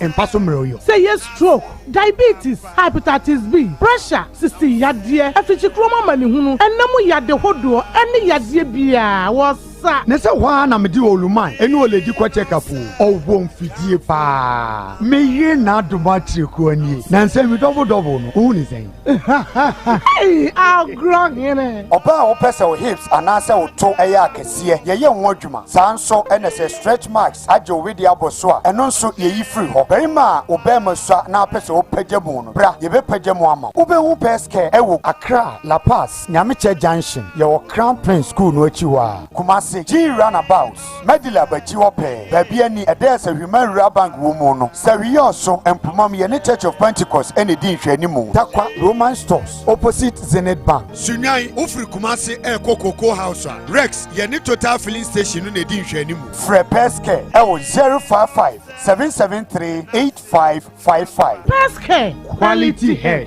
Empaso mroyo. Say yes, stroke, diabetes, hepatitis B, pressure, sisti yadie, afichikroma mani hunu, enemu yade hodo, eni yadie biya, wasa. Nese wana medi oluman, enu oledi kwa check up. Owo mfidie pa. Meye na domati kuanie. Nanse mi double no. Uni zen. Hey, I'll grow hene. Oba opese o hips anase o to eya akese. Yeye nwodwuma. Sanso enese stretch marks ajo wedi aboso a. Eno nso yeyi free ho. Berima obema so na apese o pagemu no. Bra yebe pagemu ama. Ube hu peske ewo Accra, La Paz, Nyamiche Junction. Ye Crown Prince School no achiwa. Kumasi G Runabout. Medila bachi wope. Baby ani edese human bank womu no. Sawiyo so empumam ye ne Church of Pentecost ene di nhwanimu. Takwa Roman Stores opposite Zenith Bank. Sunyai ufri Kumasi KOTOKO House. Rex ye ne Total Filling Station ne di nhwanimu. Fre Peske ewo 055 773 8555. Peske quality hair.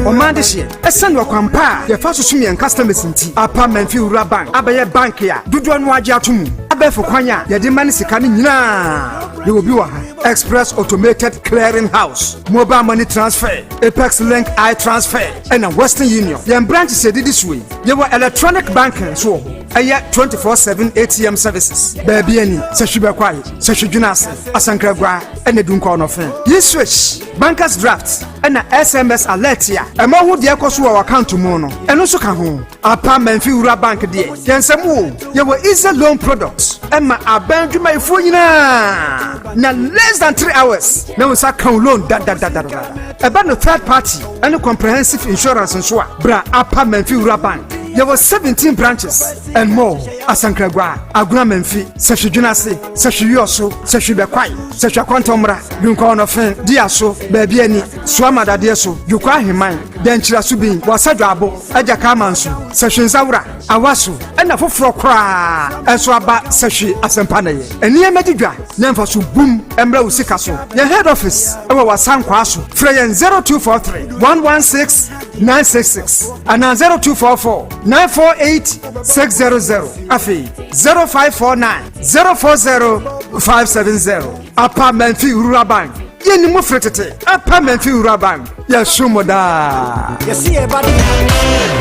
Omandishie esen wakwampa ye fa susumi en customers nti apartment fi ura bank abaye bank ya dodo no age atomu abefo kwanya ye de mani sika ni nyina ye obi wa Express Automated Clearing House, Mobile Money Transfer, Apex Link I Transfer, and Western Union. Your branch said this way. You were electronic banking, so I 24/7 ATM services. Baby, any Sashiba Kwai, Sashijunasi, Asankragua, and the Dunko of Fame. You switch bankers drafts and an SMS alert here. A more would the Akosu account to Mono, and also come home. Apartment Fura Bank, dear. Then some more. You were easy loan products. And my bank to my phone. Now less than 3 hours. Now we start count loan. About the third party and a comprehensive insurance and so bra apartment Fura Bank. There were 17 branches and more. Asankragua, Aguna Menfi, Sashijunasi, Sashioso, Sashibakwai, Sashaquantomra, Dunkon of Diaso, Babiani, Swamada Diaso, Yukwa Himai, Denchira Subin, Wasadabo, Ajakamansu, Sashinzaura, Awasu, and a Fofrokra, Aswaba, Sashi, Asampane, and near Medidra, Nemfasu Boom, Embro Sikaso, your head office, our San Kwasu, Freyan 0243 116 966, and 0244 948-600 Afi 0549 040 570 Apartment Fee Rural Bank. Yeni mo fretete Apartment Fee Rural Bank. Yashumoda. Yesi everybody.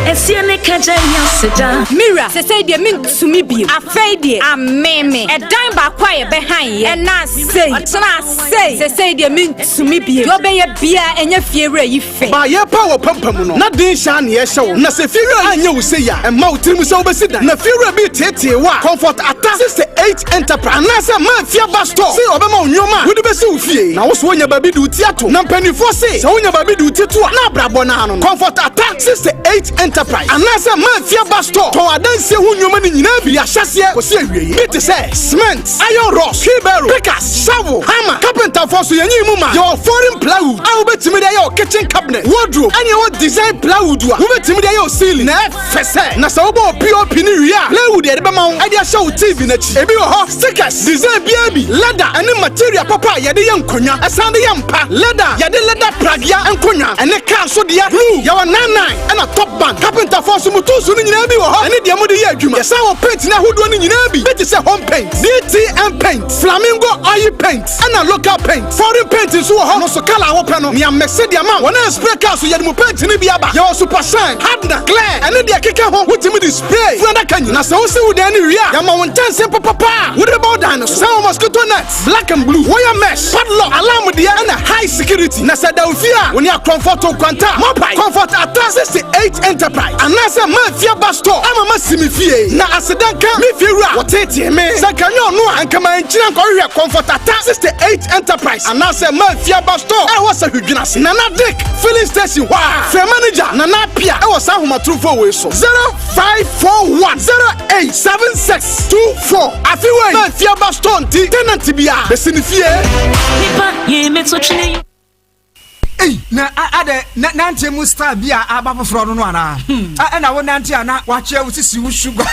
Esiene kaja yaseda. Mira, se say de min sumi bi. Afei de ameme. Edan ba kwa ye behan ye. Na say. Otena say. Se say de min sumi bi. Yo be ye bia enye fiewre yi fe. Ba ye power pampamu no. Na din sha na ye hye wo. Na se fiewre anye wo say ya. E ma wo tirimu se wo besida. Na fiewre bi tete wa. Comfort Atta 68 Enterprise. Na se ma fia ba store. Se obema onyoma. Wo de besi wo fie. Na wo so wonya babi du tiato. Na mpanifo se. Se wonya babi du tiato na brabo na hanu. Comfort Atta 68 Enterprise. Anasa man fia ba store. To adanse hu nyoma ni nyina bi ya hyase ko se awie. It say cement, iron rods, wheelbarrow, pickers, shovel, hammer, carpenter for so yanyi mu ma. Your foreign plywood. A wo betimi dey your kitchen cabinet, wardrobe. Any what design plywood wa. Wo betimi dey your ceiling. Na fese. Na sa wo bo POP ni wi a. Plywood dey be ma wo. Ade show TV na chi. Ebi wo ho stickers, design bi leather any material papa ye dey yankonya. Asande yampa leather, ye dey leather pragia enkonya. Ene car so dia blue. Ya wa 99 and a top band. Carpenter for so mutu so ni nyina bi wo ho. Ene dia mo dey adwuma. Ye sa wo paint na hodo ni nyina bi. Beti say home paint, DTM paint, flamingo oil paint, and a local paint. Foreign paint so wo ho. No so color wo pe no. Me am mix dia man. Wona spray car so ye mo paint ni bi aba. Ye super shine, hardener, clear. Ene dia keka ho wotimi di spray. Funda kanyi. Na so wo se wo dan ni wi a. Ya ma won tense papa. Wo dey bow down so mosquito nets, black and blue, wire mesh, padlock, alarm dia and a high security. Na sa da ofia. When you comfort kwanta. Mobile Comfort Atta 68 Enterprise. Anasa man fia ba store. Ama masimi fie. Na asedanka mi fiura. Wotete me. Sakanyo no ankama enchina ko hwe Comfort Atta 68 Enterprise. Anasa man fia ba store. E was a hudwinase. Nana Dick filling station. Wow. Fair manager Nana Pia. E was ahoma trufo we so. 0541 087624. Afiwe man fia ba store nti tenant bia. Besini fie. Nipa ye metso chine. Hey, na ade nante mu star bia aba foforo no ana. Na wo nante ana wa che wo sisi wo sugar.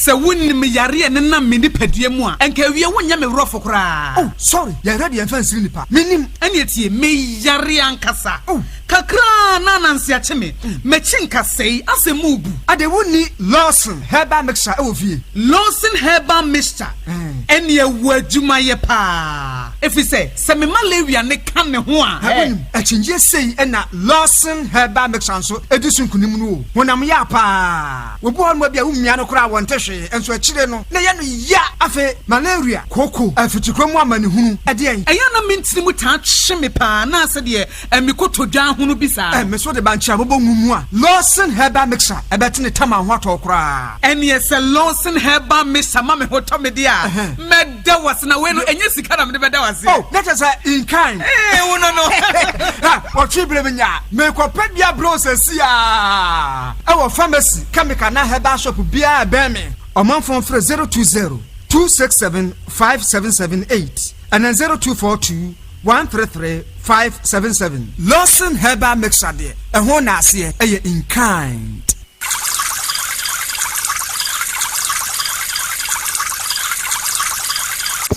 se wonni me yare ne na me nipadua mu a enka wie wonya me rofo kra. Oh sorry ya ready en fan siri nipa minim ene tie me yare ankasa kakra na nansi ache me chinka sei asemubu ade wonni Lawson herbal mixture e wo vie Lawson herbal mixture ene wadwuma ye pa efi se me malaria ne kan ne ho a achinje sei na Lawson herbal mixture so edisun kunim no honam ya pa wo bo no bia umia no kra wonte hwe enso akire no na ye no ya afe malaria koko afitikromu amane hunu ade en eya na mentini mu ta hwe me pa na ase de emikotodwa hunu bisa me so de bancha bobo ngumu a Lawson herbal mixture ebetene tama ho atokra ene se Lawson herbal mixture ma me hoto me dia meda was na we no enye sika na me beda was oh that is in kind wo no ha o chibre benya me ko pedia process ya our pharmacy chemical na herbal shop bia be me omanfon frɛ 020-267-5778 and then 0242-133-577 Lawson herbal mixture de ɛho na ase ɛyɛ in kind.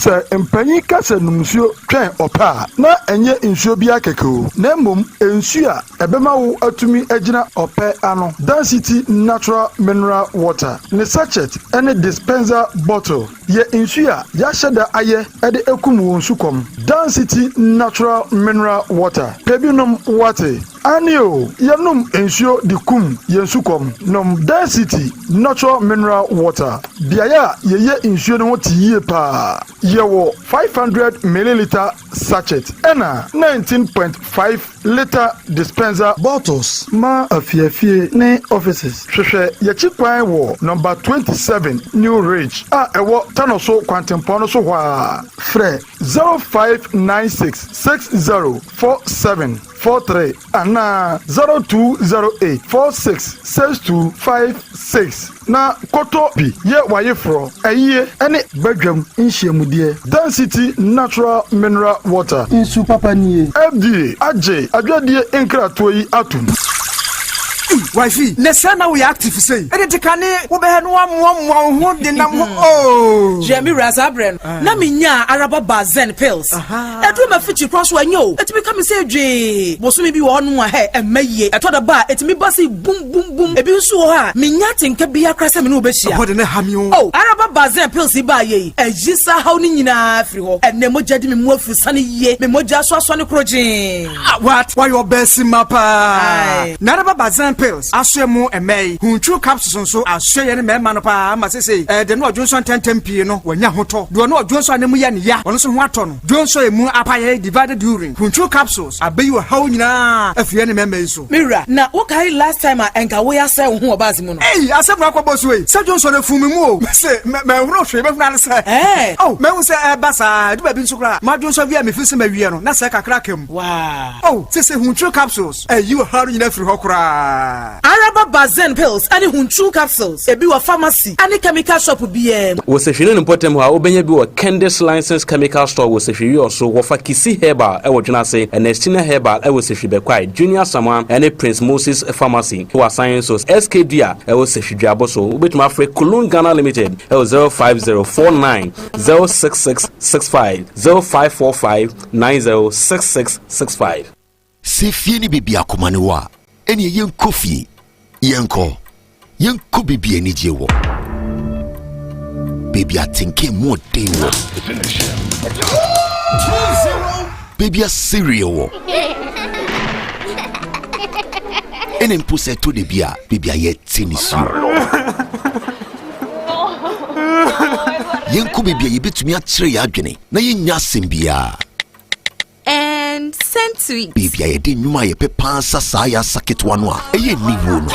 Sɛ mpanyin kasa numsuo twɛn ɔpa na ɛnyɛ nsuo bi akɛkɛo na mmom nsuo a ɛbɛma wo atumi agyina ɔpɛ ano density natural mineral water ne sachet ɛne dispenser bottle yɛ nsuo a yɛahyɛ da ayɛ ɛde ekum wɔn sukɔm density natural mineral water pebinom wate anio yɛnom nsuo de kum yɛn sukɔm nom density natural mineral water biaya a yɛyɛ nsuo no ho te yie paa yɛwɔ 500 milliliter sachet ɛna 19.5 liter dispenser bottles ma afiafie ne offices hwehwɛ yɛkyi kwan wɔ number 27 New Ridge a ɛwɔ Tanoso kwantempɔn no so hɔ a frɛ 0596604743 ana 0208466256 na koto bi ye wayefro ɛyie ɛne badwam nhyiamudie density natural mineral water insu papa nie FDA agye adwadie nkrato yi atum Wifi, nessa na we active say. Edekane wo be no amoa ho de nam ho. Oh. Jemi Razabren. Na minya araba bazen pills. Edu ma fichi cross wanyo. Etimi ka me say dwe. Boso me bi wo no ha emaye. Etoda ba etimi basi boom boom boom. Ebi nso ho ha. Minya tenka bi akra se me no obehia. Bode ne hamio. Oh, araba bazen pills ba ye. Ejisa haw ni nyina afri ho. Enne mogya di me mu afri sane ye. Me mogya so aso ne krojin. What? Why your best mapa? Na araba bazen pills aswemu emei hunchu capsules so asweye ne mema no pa ma sese de no odwonso 10 no wanya hoto do no odwonso anemu ya ne ya ono so ho ato no dwonso emu apaye divided urine hunchu capsules abeyi wo hawo nyina afie ne mema so mira na wo kai last time enka wo ya say wo ho obazi mu no asem na kwabo so we se dwonso na fumi mu o se me huro hwe be funa ne se oh me hu se basa du ba bi nso kra ma dwonso via me fisi ma wie no na se kakra kem wow oh sese hunchu capsules you hawo nyina firi ho kra Araba bazen pills ani hunchu capsules ebi wa pharmacy ani chemical shop BM wo se hwene nimpotem ha obenya bi wo Candice License Chemical Store wo se hwe also wo fa Kisi Herbal e wo dwena se Ernestina Herbal e wo se hwe bekwai Junior Saman ene Prince Moses Pharmacy wo Sciences SKD e wo se hwe dwaboso wo betuma free Kulun Ghana Limited e wo 05049066665 0545906665 se fie ni bibi akomane wa eni yen kofi yenko bibi eni je wo baby atinke mo den wo baby a cereal wo eni mpuse to de bia baby a yetini su yenko baby ye betumi akyere ya adwene na yenya sembia and sent sweet. Baby, I didn't know my pepa sasaya sakit wanwa. Eye ni wono.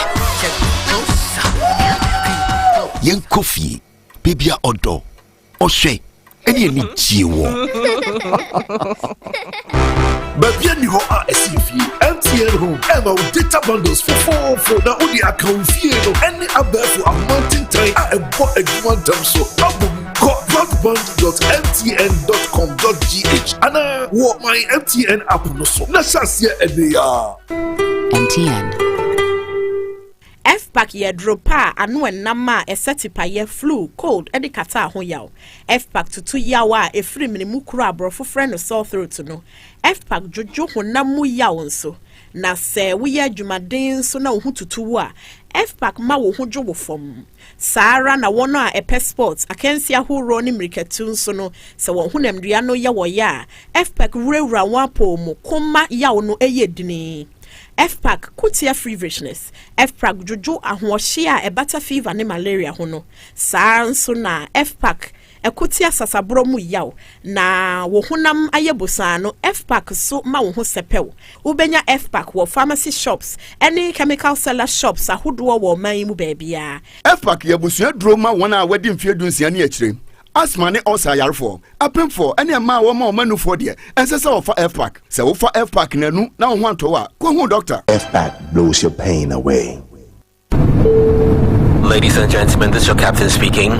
Yen coffee, baby odo. Oshe, eye ni jiwo. Baby ni ho a SUV, MTN home, Emma with data bundles for 4 na only account fee no any other for a mountain time a bought a one time so broadband.mtn.com.gh and what my MTN app no so na shasia edia MTN F-Pack FPAC ye dropa anu enama esetipa ye flu cold edi kata ho yaw FPAC tutu yawa efiri minimu kura abrofo friend no sore throat no FPAC jojo honamu yaw nso na se woye adwumaden so na wo tutu a FPAC ma wo hojo wo fom Sara na wono a epe sports akensi ahoro ni mirikatu nso no se wo honamdua no ye wo ya FPAC wurawura wapo mu koma yaw no eye dini FPAC kutia free richness FPAC jojo ahohye a ebata fever ne malaria ho no saa nso na FPAC ekutia sasabro mu yaw na wo honam ayebosa no FPAC so ma wo ho sepew ubenya FPAC wo pharmacy shops any chemical seller shops ahodo wo man mu baabia FPAC yebusua duro ma wona wadi mfie dunsia ne akire asma ne osa yarefo apemfo ene ma wo ma manufo de ensese wo fa FPAC se wo fa FPAC nanu na wo ho anto wa ko hu doctor FPAC blows your pain away. Ladies and gentlemen, this is your captain speaking.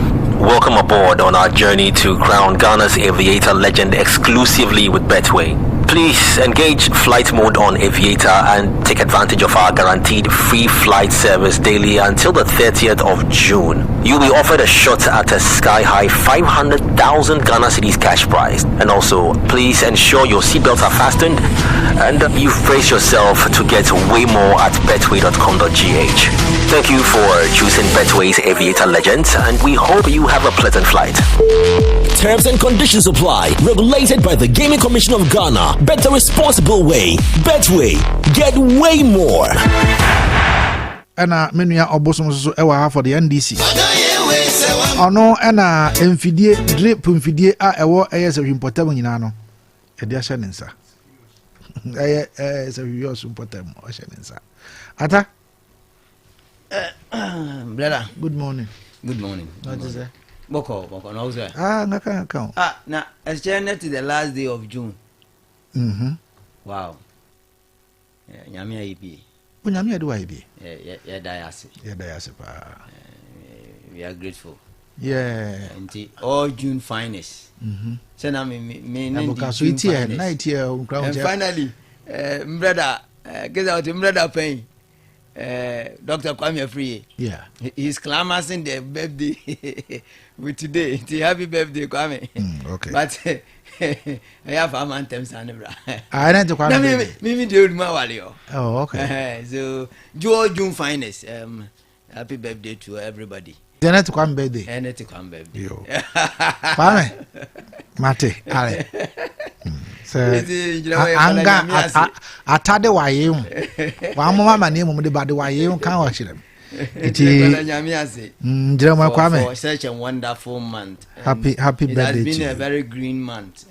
Welcome aboard on our journey to crown Ghana's aviator legend exclusively with Betway. Please engage flight mode on Aviator and take advantage of our guaranteed free flight service daily until the 30th of June. You'll be offered a shot at a sky-high 500,000 Ghana cedis cash prize. And also, please ensure your seatbelts are fastened and you've braced yourself to get way more at betway.com.gh. Thank you for choosing Betway's Aviator Legends, and we hope you have a pleasant flight. Terms and conditions apply. Regulated by the Gaming Commission of Ghana. Bet the responsible way. Betway. Get way more. Ena menua obosom so ewa for the NDC. Ono ena emfidie drip mfidie a ewo eyese hwimpotam nyina no. Ede ahye nensa. Se hwi oso hwimpotam ahye nensa. Ata brother, good morning. Good morning. What is it? Boko, no sir. Ngaka. Now it's to the last day of June. Wow. Nyame ibi. Nyame do ibi. Yeah, diase pa. We are grateful. Yeah. And all June finest. So now me night here and finally, brother, get out brother pain. Dr. Kwame Free. Yeah. He's clamoring the birthday with today. Happy birthday, Kwame. Okay. But I have a man terms and I don't Kwame. Mimi do my Oh, okay. So June finest. Happy birthday to everybody. Then to Kwame birthday. And to Kwame birthday. Yo. Kwame. Mate. Ale. So anga atade waye wa mama na emu de bade waye kan wa chirem iti njirama Kwame for such a wonderful month. Happy birthday. It has been a very green month.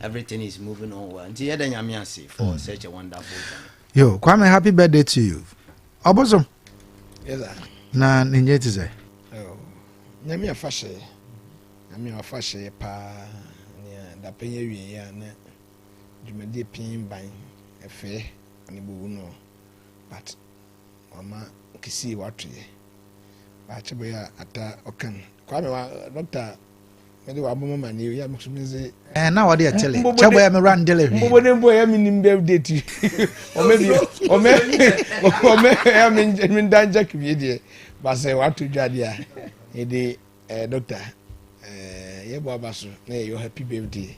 Everything is moving on well. Nti yeda nyame ase for such a wonderful time. Yo Kwame, happy birthday to you. Obosom. Yes sir. Na ninje ti say. Oh. Nyame afashe. Nyame afashe pa. Da penye wi ya na dwumade pin ban efe ani bu no but mama kisi watwe ba chebo ya ata okan Kwame wa doctor me de wa bomo mani ya mksumze na wode atele chebo ya me run dele hwe mbo ya minim birthday ti ome ya min danja kibie de ba se watu dwade a e de doctor yebo abaso na your happy birthday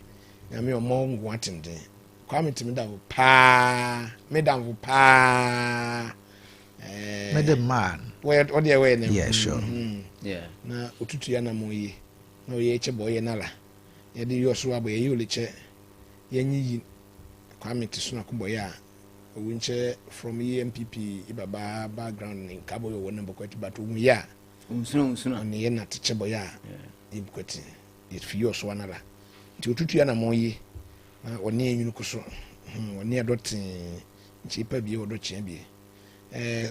na me omo ngwatende Kwame timida pa medam pa Madam man where what the way name? Yeah, sure. Yeah na otutu ya na moyi na oye chebo ye nala ye de yo so abo ye oleche ye nyi Kwame tisuna kubo ya owinche from EMPP ibaba background in kabo yo wona bokwati but omu ya unsuna ne ye na tichebo ya ibkwati it fio so anala nti otutu ya na moyi na oni enwunu kuso oni adoti chipa bi odo chia bi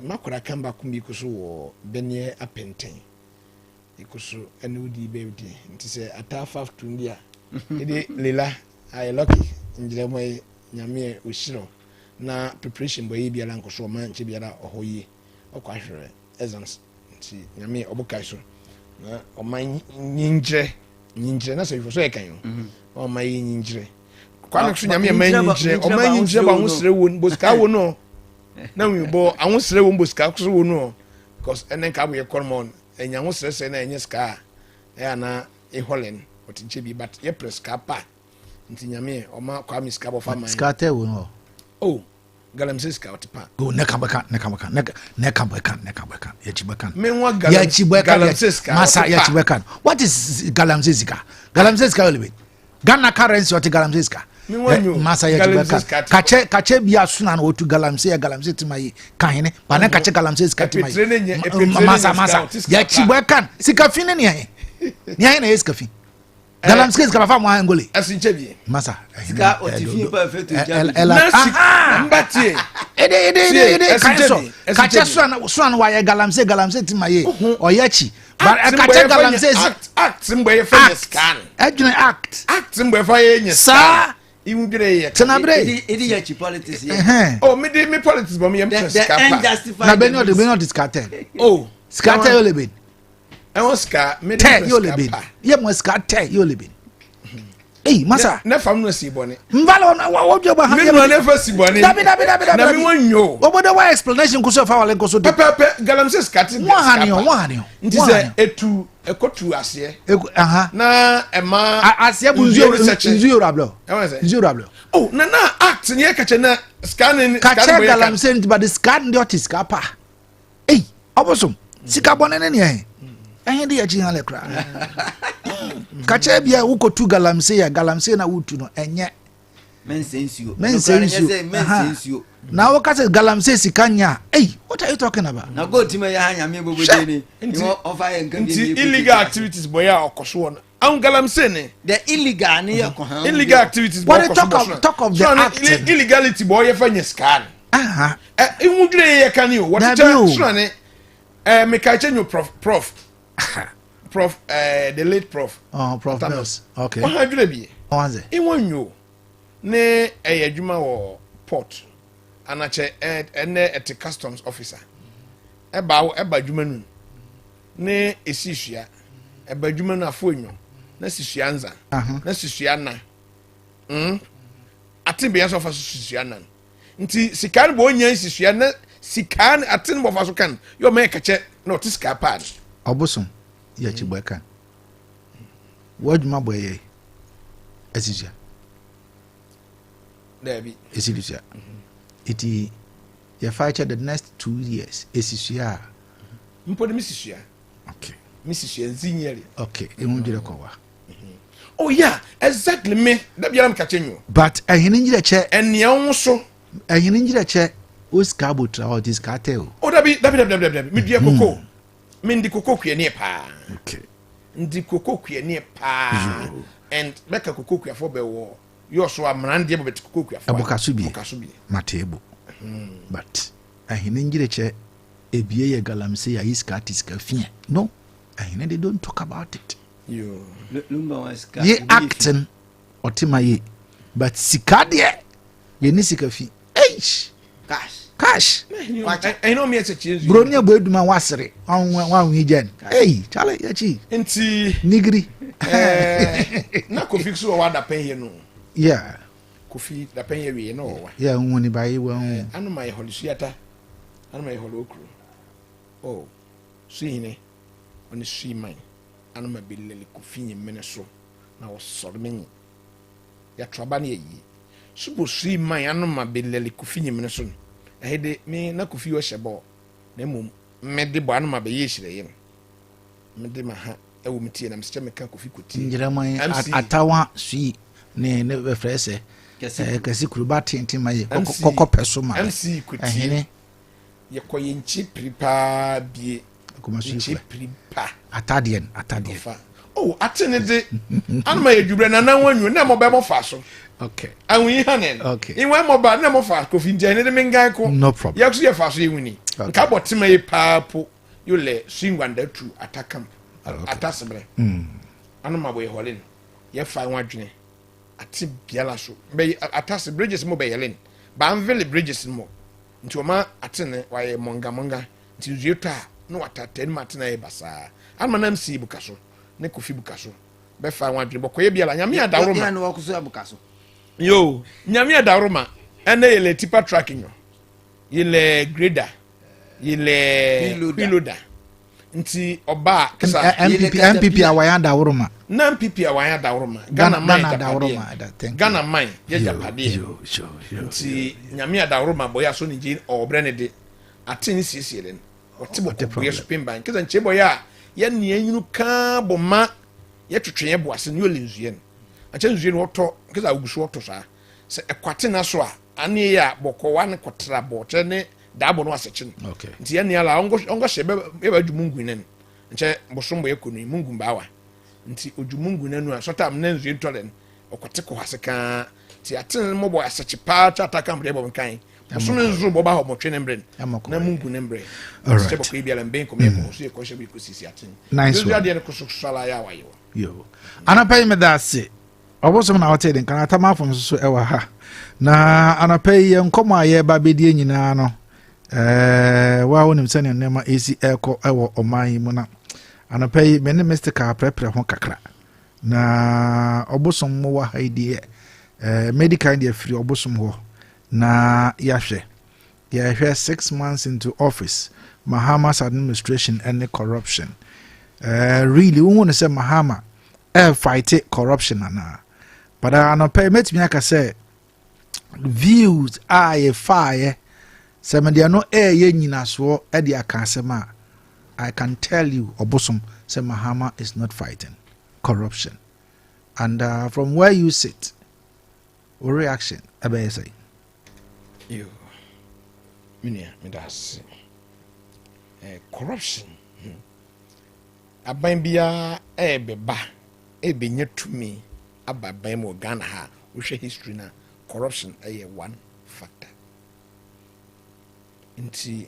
makora kamba kumbi kuso wo benie apenten ikuso enudi birthday nti se atafa tundia ede lela I lucky njire moy nyame oshiro na preparation boy bi ala nkoso ma nche bi ala ohoyi okwahwere essence nti nyame obukai so na oman nyinjire na so ifo so ekan yo o mayi nyinjire Kwame so nyame man nyinjire o man nyinjire ba ho sere wo boska wo no na we bo awon sere wo mbo ska so wo no because enen ka bo ye kormon enya wo sere na enye ska ya na e holen otinche bi but ye press ka pa nti nyame o ma kwa mi ska bo fa man ska te wo no oh galamsey ska otipa go nekabaka ya chibaka me nwa galamsey ska masa ya chibaka what is galamsey ska olebe Ghana currency oti galamsey ska masa ya chibaka kache bia suna na otu galamsey timayi kahene bana kache galamsey ska timayi masa ya chibaka sika fine ni he na eska fi galamsey ska fa mo angole asinche bi masa ska otifi perfect mbati ede kache suna wa ya galamsey timayi oyachi kache galamsey act mboye fa scan adwene act mboye fa ye sa imgre ye tenabre edi ya chi politics ye oh me politics bo me yem ska na be no discarte oh scarte yo lebe I want ska me te yo lebe ye mo scarte yo lebe masa na fam no si bone mbalo wo jo ba ha me no na fa si bone dabi na me wonyo obodo wa explanation ko so fa wale ko so pepe galamsey scarte mo hanio nti se etu ekotu ase aha na ema ase bu nzu rablo oh na act ni kache na scanning kache galamsey nti ba the scan the otis kapa obosom sika bone ne ne de ya jihale kra kache bia ukotu galamsey na wutu no enye mensensio na wakase galamsey sikanya what are you talking about na go tima ya hanya me bobode ni ofa ye nkan bi illegal activities boya okoso na an galamsey ne the illegal ne ya ko illegal activities boya talk of the act illegality boya fanya scan imudre ye kanio what so ne me ka chenyo prof the late prof prof Mills okay what hadre bi wanze iwonyo ne adwuma wo port anache et customs officer eba adwuma nu ne esisua eba adwuma nu afonyo na sisua nza na sisua na atimbe yaso fa sisua na nti sikan bo nya sisua na sikan atin bo fa so kan yo me kache na otiska pad obosom ya chibweka wadwuma boye esisua Debbie esisua iti ya fight the next 2 years esisua mpo de misisua okay misisua nzinyere okay emundire kwa oh yeah exactly me da bia am kachenyo but ehine njire che enia wonso ehine njire che oska botra o diskate o oh dabi me dia koko me ndi koko kwe ne pa okay ndi koko kwe ne pa and beka koko kwe afo be wo yo so amrande be bet koko kwe afo abukasubi matebo but ehine njire che ebie ye galamsey ya iskati skafia no ehine they don't talk about it yo lumba waska ye acting otimaye but sikade ye ni sikafi cash I know me eche bronia boeduma wasere wan jen chale yachi nti nigri na kofi so wa da pen ye no yeah kofi da pen ye we no wa yeah woni bayi wa anu mai holusiata anu mai holokru oh suine oni suimai anu ma bilele kofi nyemene so na wo sore menyi ya traba na yi subo suimai anu ma bilele kofi nyemene so ehede me na kofi wo hyebo na mum mede bo anu ma be yeshire yin mede ma ha ewo mitie na mse meka kofi koti njiraman atawa sui ne be frese kasi kuruba tintin maye kokko peso ma MC koti ye koyenchi pripa bie komashi pripa atadien oh atene de anuma ye dwubre na nan wanyu na mo be mo fa so okay anwi hanen okay inwa mo ba na mo fa kofi nje ne me ngan ko no problem ye so ye fa so yewuni nka botima ye paapo yo le swingwanda tu atakam atasebre anuma bo ye holin ye fa wadwene ati biala so be atase bridges mo be yelen ba anville bridges mo nti o ma atene wa ye monga nti zueto a no wataten matena ye basa anmanam si bukaso ne kofi bukaso be fa wadwene bokoye biala nyame adawroma ya no wakuso bukaso yo nyame adawroma ene ye le tipa tracking yo yile grader yile piloda nti oba kisa MPP awayanda woroma na MPP awayanda woroma Ghana mine ye japade nti nyame ada woroma boya so ni jin obrene de atini sisielen wotibo boya spin kisa nche boya ye ne anyunu ka boma ye twetwe bo ase ne olenzuyen ache nzuyen woto kisa ugusu woto sa se ekwate na so a ane ya bokowa ne kotra bote ne dabo no asechin nti ye ne ala ongo shebe e ba djumungu nen nche bosombo ye kunu mungu mbawa nti ojumungu nenu a sotam na nzuyen tolen okote ko haseka ti atin mo bo asechi pa cha ataka mbre bo nkan bosom nzu bo ba ho mo twene mbre na mungu ne mbre se boko ibia lemben ko me ko so e ko shebe ko sisi atin nice one de ko so sala ya wayo yo anapay me dase obosom na hotel den kana tamafo so e wa ha na anapay ye nkomo aye ba bedie nyina no wa wonim sene nema esi eko ewo oman mu na anapay me ne mystica prepare ho kakra na obosom mo wa haidie medical dia free obosom ho na yahwe 6 months into office Mahama's administration and corruption really we want to say Mahama fight corruption na but anapay metimi aka say views are fire Semedia no ye nyina so e de aka asema I can tell you obosom say Mahama is not fighting corruption and from where you sit what reaction abey say you minia midas corruption aban bia beba benye tumi ababan mo Ghana ha wo hwe history na corruption one factor nti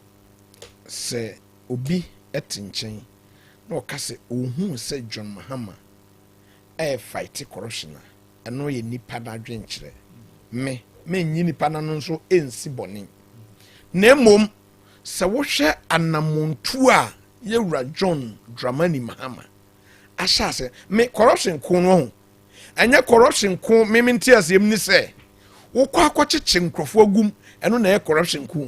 se obi etinchen na okase ohun se John Mahama fight corruption eno ye nipa na dwenkyere me nyi nipa na no so ensi boni na mom se wo hwe anamontu a yewura John Dramani Mahama asha se me corruption ko no ho anya corruption ko me menti asem ni se wo kwa akwacheche nkrofo agum eno na corruption ko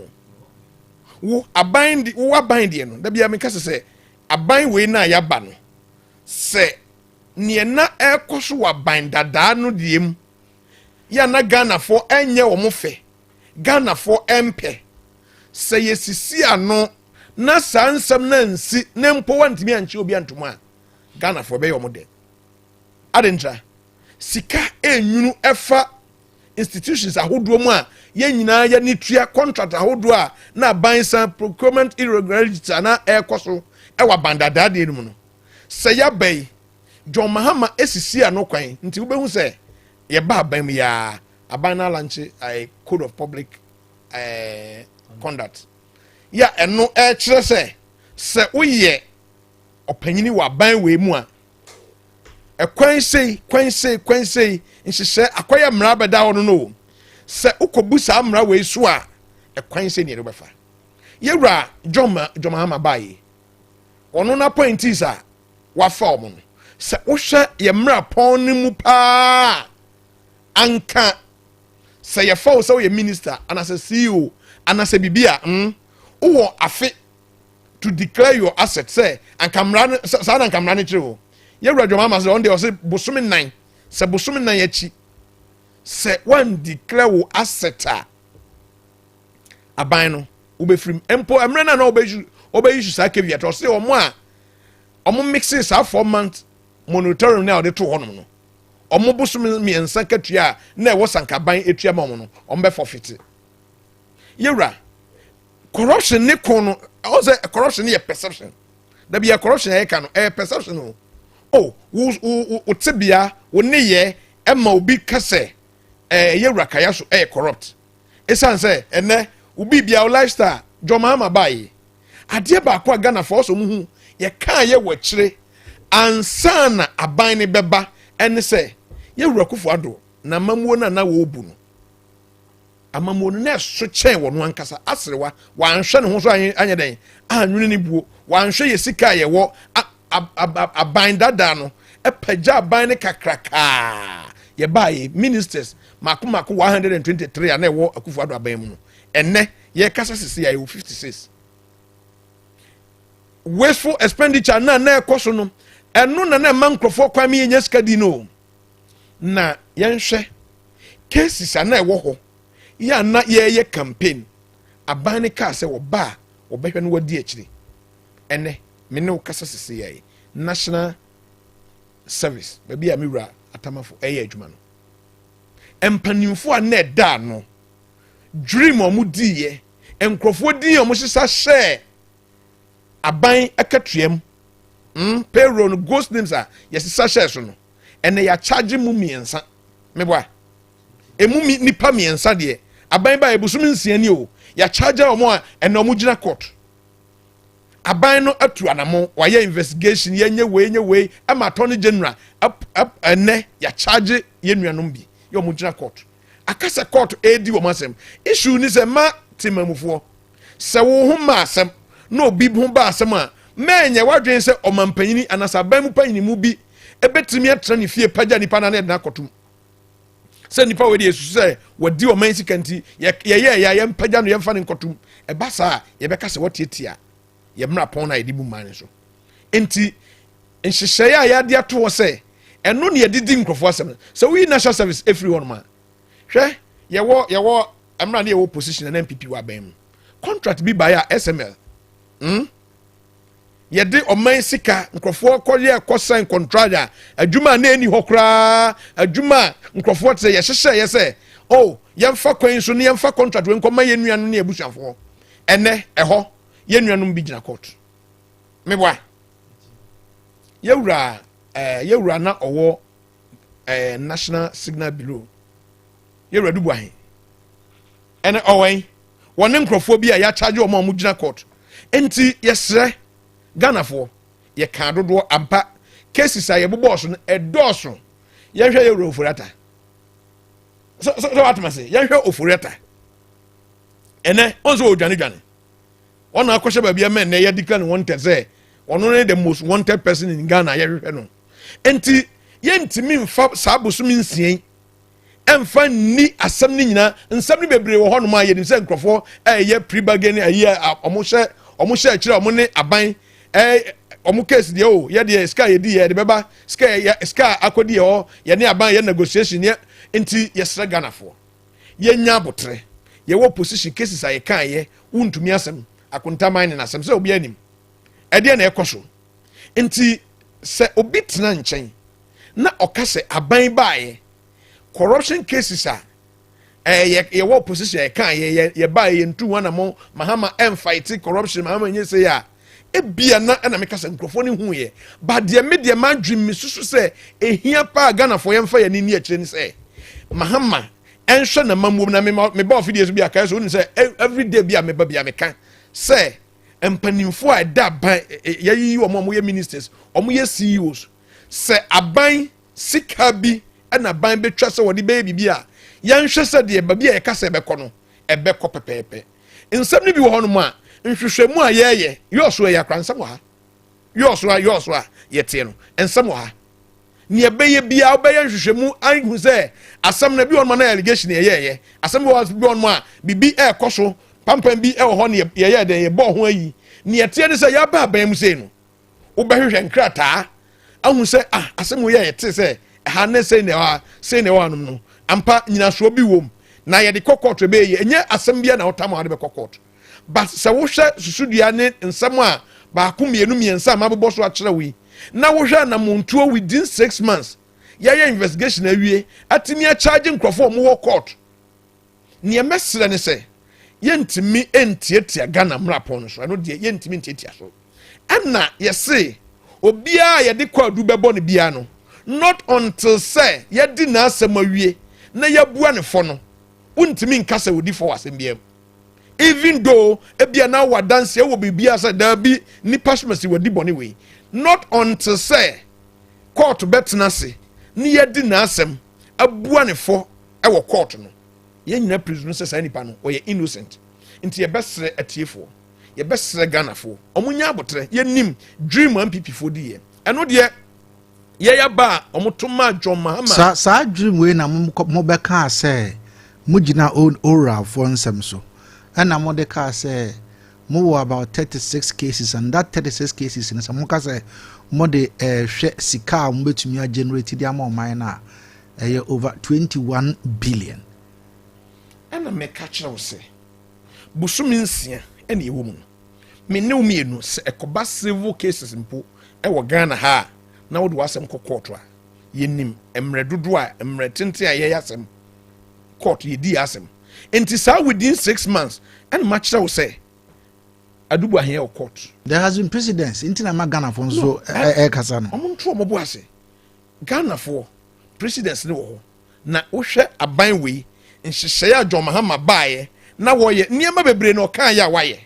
wo abandi wo abandi no da bia me kase se aban we na ya ba no se ne na ekoso wa bandada no diem ya na Ghana for enye wo mo fe Ghana for empe se yesisi ano na sansam na nsi ne mpo wantimi anche obi antoma Ghana for be yo mo de adentra sika enyunu efa institutions ahodo mu a ye nyina ya nitua contract ahodo a na bansan procurement irregularity na ekoso ewa bandada de mu no se ya bai John Mahama esisi ano kwan nti ubehu se ye ba ban ya abana lanche code of public conduct ya eno kire se uye opanyini wa ban we mu a kwan sei nhihye akwaya mra beda ho no se ukobusa mra we so a kwan sei ne rebefa yewura John Mahama bai ono na point is a wa form no se wohwe ye mra pon ni mu pa anka se ye fo so ye minister anase CEO anase bibia wo afi to declare your assets say anka mra sa na anka mra ne kire wo yewura John Mahama se on dey say bosumi 9 se bosumi 9 achi se one declare wo asset a aban no ubefrim empo emre na obeyisu sa kevia to se omo a omo mixing sa 4 months monitoring na de to hono no omo bosumi miensa katua na ewo sankaban etua ma omo no omo be forfeit yewura corruption ne kono o say corruption ne perception da bia corruption e ka no perception no wo tibia wo ne ye ema obi kase yewura Kayaso corrupt esan say ene obi bia lifestyle John Mahama bai ade ba kwa Ghana for so mu ye kan ye wachire ansana aban ne beba ene say yewura Kufuado na mamuo na wo obu no amamuo no na so chen wo no ankasa aserewa wanhwe ne ho so anya den anwene ne buo wanhwe ye sika ye wo aban dada no epaja aban ne kakraka ye bae ministers mako 123 na wo Kufuado aban mu no enne ye kasa sisi ya 56 wasteful expenditure na ekoso no eno na man krofo kwa me nya sika di no na yenhwe cases na ewo ho ya na ye campaign aban ne ka se wo ba wo behwe no wadi akire ene me ne kasa sisi ya national service baby amira atamafo eye adwuma no empanimfo a na da no dream omu diye enkrofo di omu sisa share aban akatuem payroll no ghost names a yesisa share so no ene ya charge mu miensa meboa emu nipa miensa de aban ba ebusum nsiani o ya charge omu a ene omu gina court aban no atu anamo waye investigation yenye we ama attorney general ene ya charge yenuanom bi yo mu gina court akasa court edi wo masem issue ni se ma timamufo se wo ho ma asem no obi ho ba asem a menye wadwen se omampanyini anasa ban mu panyini mu bi ebetimi atra ne fie pagya nipa na na kotum se nipa we de yesu se wadi o man sikanti ye mpagya no ye mfa ne kotum e basa ye beka se wotietia ye mra pon na edi bu man so enti nhyehyeye a ya de ato wo se eno ne yedidi nkrofo asem se we national service everyone ma hwe yewo amra na yewo position na MPP wa ban contract bi ba ya SML yede oman sika nkrofo kolie kosan contract adwuma na eni hokra adwuma nkrofo te ye hyehye ye se oh yemfa kwan so ne yemfa contract we nkoma yenuanu na ebusuafo ene eho yenuanu bi gina court mebwa yewura na owo national signal bureau yewura dubu ahen ene owen wone nkrofo bi a ya charge omo mu gina court enti yesre Ghana for ye kan dodo ampa cases a ye bobo so no edoso ye hwe ye ofurata so what me say ye hwe ofurata ene onzo odwane ona akoshe ba bia men na ye declare wanted say ono ne the most wanted person in Ghana ye hwe no enti ye ntimi mfa sabosumi nsien emfa ni asem ni nyina nsem ni bebre wo hono ma ye nim se nkrofo ye pre-bargain ayi omo hye akire omo ne aban omu case de o ye de ska ye di ye de beba ska akodi ye ne aban ye negotiation ye enti ye sra Ghana for ye nya abotre ye wo position cases aye kan ye wuntumi asem akontaman na asem se obi anim e de na ekoso enti se obi tena nchen na okase aban baaye corruption cases a ye wo position ye kan ye baaye ntu wana mo mahama fight corruption mahama nye se ya ebia na meka se nkrofo ne hu ye ba de media ma dream me susu se ehia pa Ghana for yemfa ya ni akire ni se mahama enhwe na mamuom na me ba ofidie bi aka so ni se every day bia me ba bia me kan se empanimfo a da ban yayi omo ye ministers omo ye CEOs se aban sika bi na ban betwa se wodi be bibia yanhwe se de ba bia ye ka se be kɔ no ebe kɔ pepepe nsɛm ni bi wo hono mu a nhwehwɛmu a yɛyɛ yɔso ya kransam ha yɔso a yɛte no ensam ha ne ebeye bia obeye nhwehwɛmu anhu sɛ asam na bi won ma na allegation yɛyɛ asam bi won ma bibi ekoso pampan bi ɛwɔ hɔ ne yɛyɛ de yɛbɔ ho ayi ne yɛte ne sɛ yɛba aban mu sei no wobɛhwehwɛ nkrataa ahu sɛ asam wo yɛte sɛ ha ne sei ne wa no ampa nyina so bi wom na yɛde kokot be yɛ enye asam bia na wotam ha de be kokot but se wo hwɛ susudua ne nsɛm a ba ko mienu miensa ma bobɔ so akyerɛ wi na wo hwɛ na montuo within 6 months yɛyɛ investigation awie atimi a charge nkrɔfo mo wɔ court ne mesrɛ ne sɛ yɛntimi entietia Ghana mrapon so no de yɛntimi entietia so ɛna yɛse obia yɛde kwadu bɛbɔ ne bia no not until say yɛdi na asɛm awie na yɛbua ne fo no untimi nkasa wodi fo asɛm bia even though ebia na wa dance e wo bibia say da bi ni pasmasi wadi boni we not until say court betna se ni yedi na asem abua ne fo e wo court no ye nyina presume say say nipa no o ye innocent nti ye besre atiefo ye besre Ghana fo omunya abotre ye nim dream MPP fo di ye eno de ye ya ba omutoma John Mahama sa dream we na mo beka say mugina ora fo nsem so and I'm on the car say more about 36 cases, and that 36 cases in some say more the sika me generated the amount minor over 21 billion. And I make catch now say Busuminsia any woman. Me no me no se ekoba civil cases mpo e wo Ghana ha na wo do asem kokotwa yenim emre dodo a emre tente a ye yasem court ye di asem enti sa within 6 months and match that say adubu ahia court. There has been precedents in Ghana for so kasa no omuntu omobo ase Ghana for precedents ne wo na wo hwe aban we nhyehyɛ adwomahama baaye na wo ye niema bebre no kan ya waye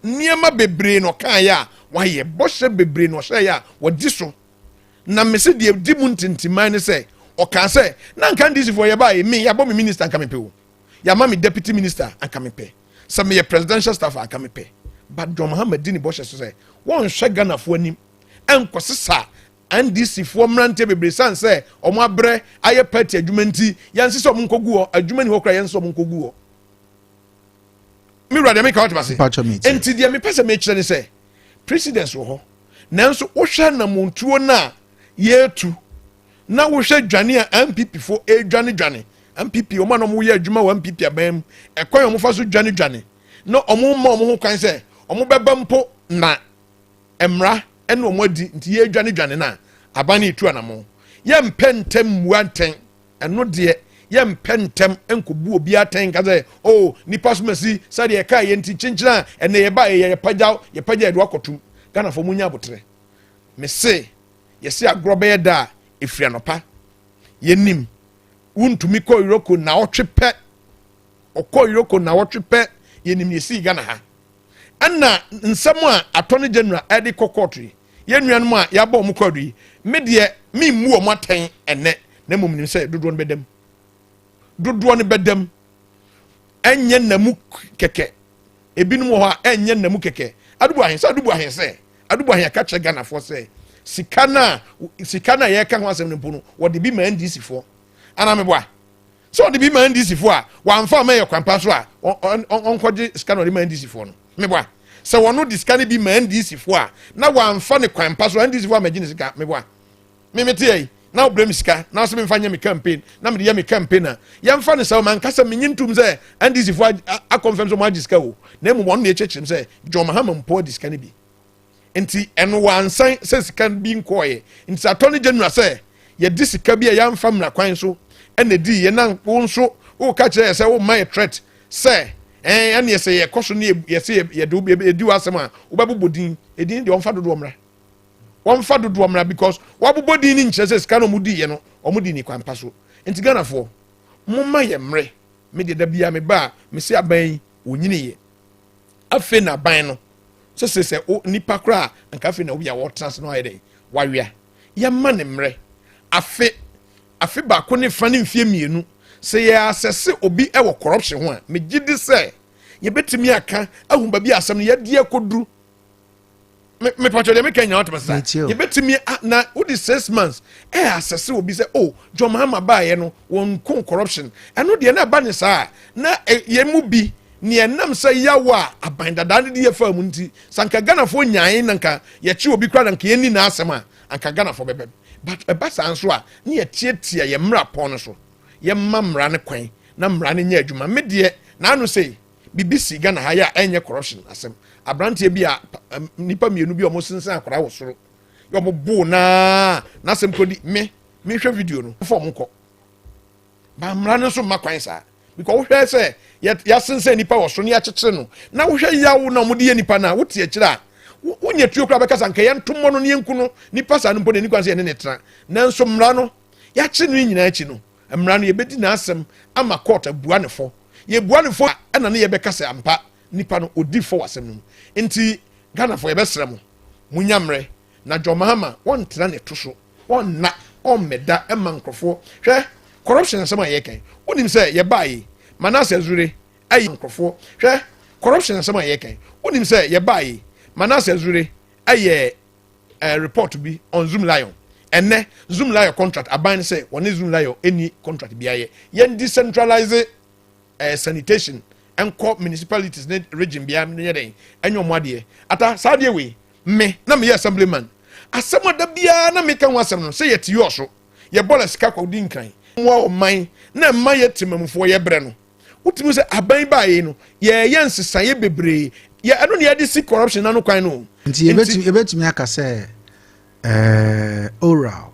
niema bebre no kan ya waye bɔhyɛ bebre no hye ya wodi so na mese de di mu ntintiman ne sɛ ɔka sɛ na nkan dis for ye baaye me ya bɔ me minister anka me pe wo ya ma me deputy minister anka me pe sɛ me ye presidential staff anka me pe but adwomahama di ni bɔhyɛ so sɛ wɔn hwɛ Ghana fo anim ɛnkɔsesa NDC for mrante bebre san say omo abre aye party adwumanti yansi so omo nkogu o adwumani ho kra yansi omo nkogu o mi rade make out base enti dia me pese me kire ni say presidents wo ho nanso wo hwe na montuo na yetu na wo hwe dwane a MPP fo dwane MPP omo na omo ye adwuma wa MPP abam ekwan omo fa so dwane no omo ma omo ho kan say omo beba mpo na emra ene omodi nti ye dwane na abani itu anamo ye mpentem muanten eno de ye mpentem enkobu obi aten kaze oh nipa somasi sade ye kai enti chinchina ene ye ba ye pagya edu akotum Ghana fo munya abotre me se ye se agrobe ye da efri anopa ye nim untumi ko iroko na otwepe okọ iroko na otwepe ye nim ye si Ghana ha anna nsɛm a attorney general edi kokotri ye nuanom a ya bɔ mu kwadu yi me de me mu o maten ene na mum nim sɛ dodo no bedam enye namu keke ebinom ho a enye namu keke adubu ahen sɛ adubu ahen ka kyerɛ Ghana fo sɛ sika na ye ka ho asɛm no mpo no wɔde bi ma NDC fo ana me boa so wɔde bi ma NDC fo a wɔamfa ma ye kwampa so a onkɔgye sika no de ma NDC fo no me boa se wono diskane bi ma NDC fo a na wanfa ne kwampa so NDC fo a magine sika me boa me mete na obrem sika na so me mfa nya me campaign na me de me campaign na yamfa ne se man kasa me nyintum se NDC fo a confirm so ma diska o na emu won na echechim se John Mahama mpo diskane bi enti eno wansan se sika bi nkoye enti attorney general se ye disika bi yamfa mra kwan so ene di ye na wo nso wo ka kire se wo my threat se ane yese ye koso ne yese ye do edi wasem a wobabobodin edin de onfa dodo omra because wabobodin ni nkyese sika no mudi ye no omudi ni kwampa so enti Ghana fo momma ye mre me de da bia me ba me se aban onyini ye afe na ban no se nipa kra anka afe na obi a wotrans no ayede wawia ye ma ne mre afe ba ko ne fa ne mfie mienu se ye asese obi e wo corruption ho a me gidi se ye betimi aka ahumba bi asem ye de akoduru me patcho de me kanya otmasa ye betimi na odi 6 months e asese obi se oh John Mahama ba ye no won kon corruption eno de na ba ne sa na ye mu bi ne enam se yawa abandada ne de fa mu nti sanka Ghana fo nyan nanka ye chi obi kra nanka ye ni na asem a anka Ghana fo bebe but e ba san so a ne ye tietia ye mra pon so ye mamra ne kwan na mra ne nya adwuma me de na anu sei BBC Ghana ha ya enye corruption asem abrantie bi a nipa mienu bi omo sensan akora wo soro yo mo bu na asem kodi me hwe video no fo mo ko ba mra ne so makwan sa because wo hwe se ya sensan nipa wo soro ne ya kyekere no na wo hwe yawo na mo de nipa na wo tie kira wo nya tuo kra beka sanka ye ntomo no ne yanku no nipa sa no mpo ne nikwan se ne tra nanso mra no ya kye no nyina achi no mra no ye bedi na asem ama court abua ne fo ye bua ne fo ana ne ye beka se ampa nipa no odi fo wasem no enti Ghana fo ye besra mo munyamre na John Mahama won tra ne to so won na on meda ema nkrofo hwe corruption asem aye kan wonim se ye baaye Manase Azure ayi nkrofo hwe corruption asem aye kan wonim se ye baaye Manase Azure aye report bi on Zoom Lion enne Zoom Lion contract aban say one Zoom Lion any contract bi aye yen decentralize sanitation enko municipalities ne region bia ne den enyo moade ata saade we me na me assemblyman asem da bia na me kan wasem no say yeti yo so ye bola sika kwa di nkan mo o man na man yetimamfo ye bre no utimi say aban ba ye no ye nsesa ye bebre ye eno ne yade si corruption na no kwan no nti yebetimi aka say oral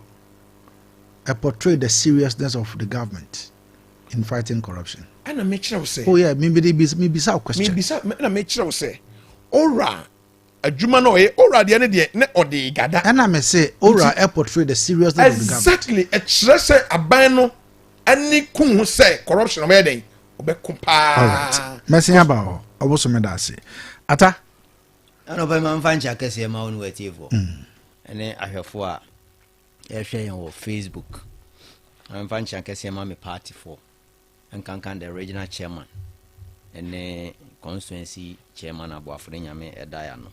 portray the seriousness of the government in fighting corruption. And I make sure say, oh yeah, maybe a question. Maybe I make sure say, ora a juma no ora the end ne or the gada. And I may say, ora portray the seriousness of the government. Exactly. A stress a bano any kun say corruption of wedding. Obe kumpa. All right. Messing about also me that say. Ata. I know by man fancha kese ma onu etivo. And then I have for share on Facebook. I'm fancha kese ma me party for. And can the regional chairman and the constituency chairman Abuafre Nyame Edayano.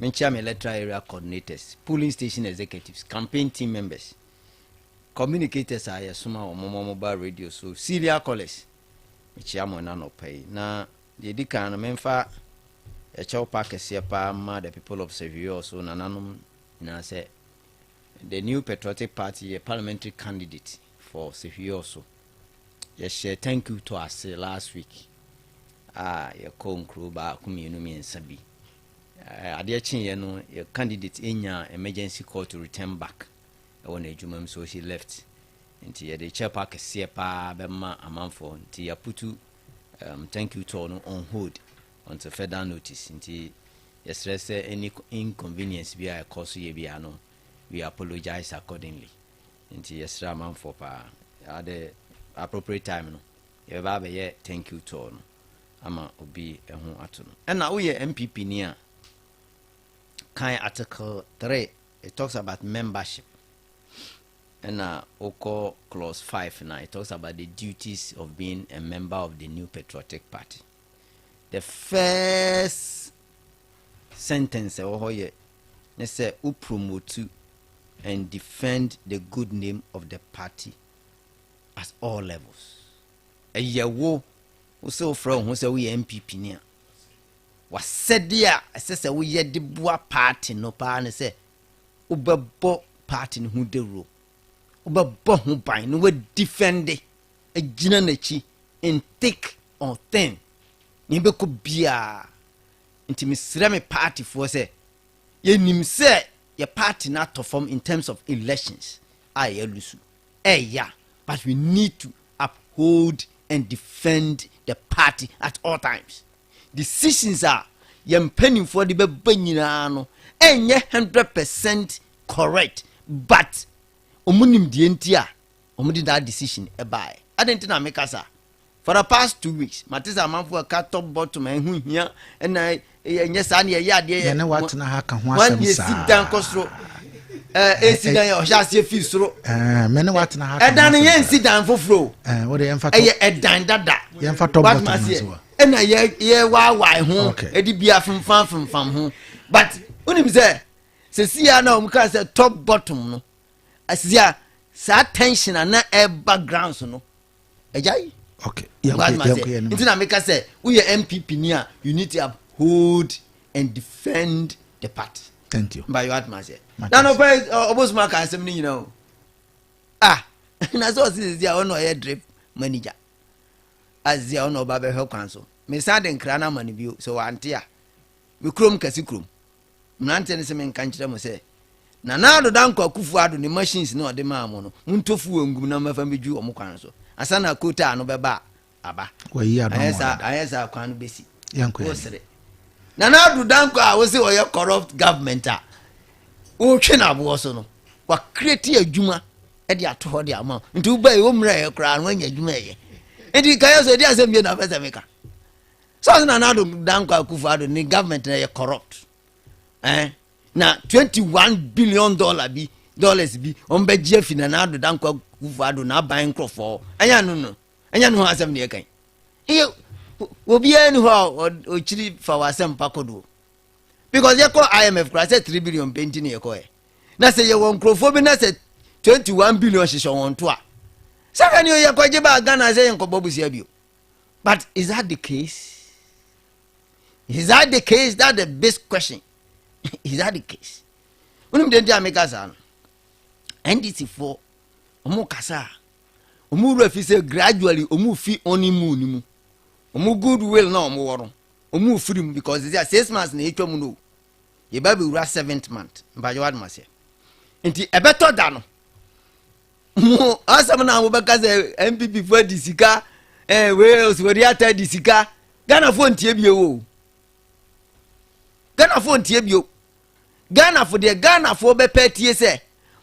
Menchame electoral area coordinators, polling station executives, campaign team members, communicators are Yasuma or mobile radio, so serial callers. Michiamo nano pay. Na the Dikan Memfa a chow pack a sepa, the people of Seville, so Nananum say the new patriotic party, a parliamentary candidate for Seville. Yes, thank you to us last week. Your co-crew ba kuminu mi nsabi. Adeakyia no your candidate enya emergency call to return back. When ejumam so she left. Nti the chair park kese pa bema amanfo nti ya putu thank you to no on hold until further notice. Nti yes any inconvenience be a cause ye be no we apologize accordingly. Nti yes amanfo pa ade appropriate time no ye ba be ye thank you to no ama obi ehun ato no and na we MPP ni a kan article 3 it talks about membership and oko clause 5 now it talks about the duties of being a member of the new patriotic party. The first sentence ye ne say who promote and defend the good name of the party at all levels. A yewo so from who say we MPP nia was said there say we ye the boa party no pa ne say ubebo party no hu de ro ubebo hu ban no we defend a gina na chi in thick or thin ni be ko bia nti misre me party for say ye nim say your party not to form in terms of elections ayelusu yeah. But we need to uphold and defend the party at all times. Decisions are penning for the benyina enye 100% correct, but omunim dientia omudi that decision buy. I didn't know make us for the past 2 weeks. Matisa manfo ka top bottom enhu hia and enye sa na ya de na what na haka ho asem sa. Sit down kosro esidan ya ohase fi soro mene wat na haka edan ye insidan foforo wo de emfa edan dada ye emfa top bottom so ena ye wa ho edi bia fimfam ho but unim se sia na umka se top bottom no asia sa tension na background so no ejai okay into na make say we MPP nia you need to uphold and defend the party. Thank you. By your atmosphere. Now, no, almost my custom, you know. And as well as the honor air drip manager. As the honor Babel Health Council. Miss Aden Crana money view, so Antia. We chrome Cassicrum. Nanten is a man can't say. Now the Danko Kufuado, the machines no the mamono. Muntofu and Gunama family Jew or Mocanso. Asana Kota no Baba. Abba. Well, yeah, I can't be see. Young na do danko a wo se o ye corrupt government a o twe na bo so no wa create adwuma e de ato ho de ama nti u ba e o mra ye kra no anya adwuma ye enti Kayaso de asem bi na pesa meka so na do danko Akufo-Addo ni government na ye corrupt na $21 billion bi on be je fi na do danko Akufo-Addo na ban crofo anya no asem ne ye kan obi enu ho o chiri fa wasem pakodo because ye call IMF cry say 3 billion painting ye call na say ye won crofo bi na say 21 billion shisho won to a say kan ye ko je ba Ghana say en ko bobusia bio but is that the case Is that the case? That's the best question. Is that the case? When you dey make us NDC for omo kasa omo refuse gradually omo fi honeymoon mu omo goodwill na omo woro omo free because they are 6 months na etwa no ye ba be wura 7th month mba jawad mase nti ebeto da no mo asam na mo be kasa MPP for disika we osori ata disika Ghana for ntie bie wo Ghana for ntie bio Ghana for the Ghana for be petie se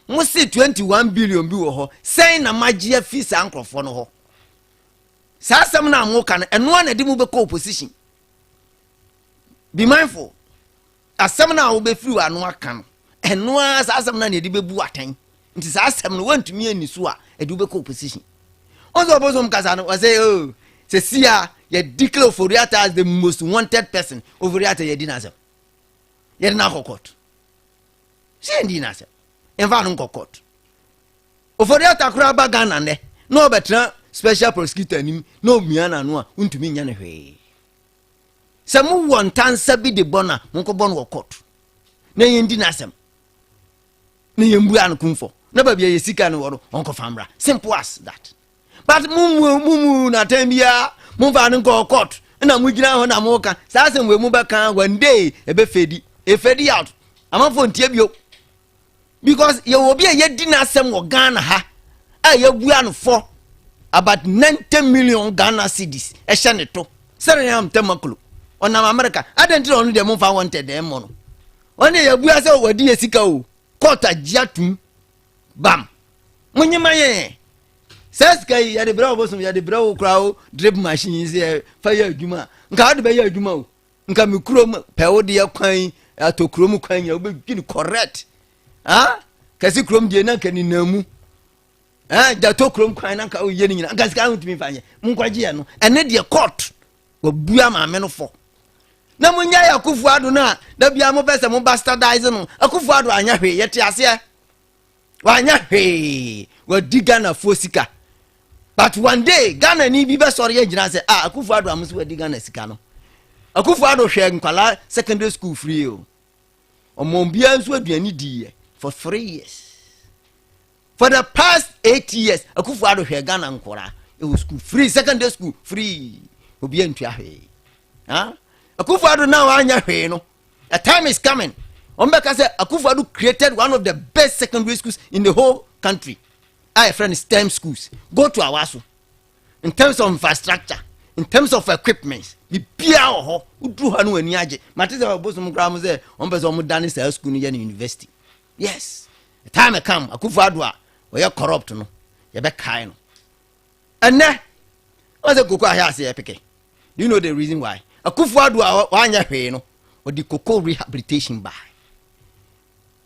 mo see 21 billion bi wo ho sen na magia fi sa ankrofo no ho sa asem na mo ka no eno na de mo be ko opposition. Be mindful asem na wo be free anu aka no eno sa asem na de be bu atan nti sa asem no wantumi ani so a e de be ko opposition. Onzo obozo mkasa no say oh se sia ye declare for Foriata as the most wanted person over Foriata ye dinasem ye na kokot se dinasem enva no kokot Foriata kura ba Ghana ne no betra special prosecutor anim no miana no a untumi nya ne hwe se mu won tansa bi de bona monko bon wo court na ye dinasem na ye mbu an kumfo na ba bia ye sika no woro onko famra simple as that. But mumu na tembia mumva nko court na mugina ho na moka sasa mwe mubaka one day ebe fedi e fedi out amafo ntie bio because ye obi ye di na asem wo Ghana ha a ye bua no for about 90 million Ghana cedis e hye ne to sere yam temaklo ona America adentri onu de mumfa wanted dem no oni ye bua se wadi ye sika o court agiatum bam munyima ye says kay ya de brawo bosom ya de brawo krawo drip machine is fire adwuma nka ade be ya adwuma o nka me krom pe wo de kwan atokrom kwan ya obe gini correct kasi krom de na kan namu da tokrom kwan na ka o ye ni nyina nka sika hutumi fanye munkwaje ya no ene de court wo bua ma me no fo na munya ya kufu ado na da bia mo pese mo bastardize no akufu ado anya hwe yete ase wa anya hwe wa diga na fosika. But one day Ghana ni bi be sori ye jina say Akufo-Addo amusu wadi Ghana sika no Akufo-Addo hwe nkwala secondary school free o omombia nso aduani di for 3 years. For the past 8 years Akufo-Addo hwe Ghana nkora it was school free, secondary school free obi antua hwe Akufo-Addo now anya hwe no a time is coming ombeka say Akufo-Addo created one of the best secondary schools in the whole country. I friend STEM schools. Go to Awaso. In terms of infrastructure, in terms of equipment, be pia ho udu hanu ani age. Matize obosom gram say on bezo mo dane say school ni university. Yes. The time come Akufo-Addo a we corrupt no. Ye be kai no. Enne o se koko ahia se epeke. Do you know the reason why? Akufo-Addo wa anya hwe no. O di koko rehabilitation by.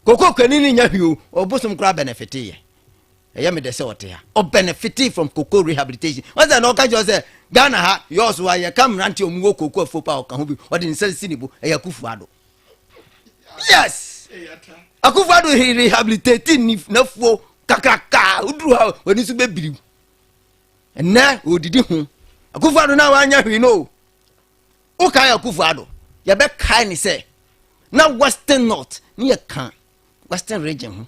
Koko kanini nya hwe o obosom kra benefit ye. Me de say otea or benefiting from cocoa rehabilitation. Once I know can just say Ghana ha yours why you come rant your mugo cocoa for power can be or the insensible Akufo-Addo. Yes, Akufo-Addo he rehabilitating if no for kakaka udru ha when you be believe. And now who did you Akufo-Addo now anya we know. Okay, Akufo-Addo. You be kind say now Western North near can Western region.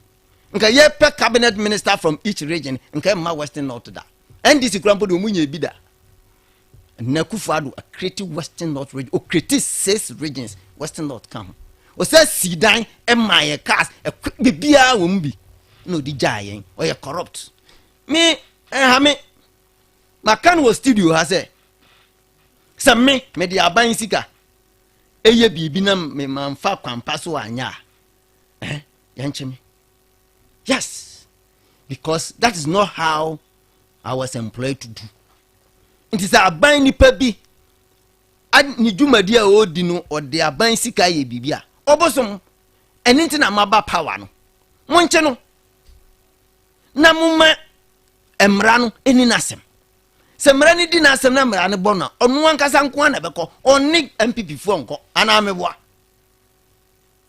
Nka ye pe cabinet minister from each region nka ma Western North da NDC krampo do munye bi da na Akufo-Addo a creative Western North region o creative 6 regions Western North come o say sidan e ma ye cars e bibia wo mbi no di jayen o ye corrupt me ha me makan wo studio ha say me di aban sika eye bibi na me manfa kwampa so anya yancheme. Yes, because that is not how I was employed to do. It is a buying nipa bi. Ni juma dia odi no or they are buying sika ye bibia. Obosom anything na maba power no. Monche no. Na muma emra no eni nasem. Se mra ni di nasem na mra ne bona. Onu ankasa nko na beko. Oni MPP fo nko ana meboa.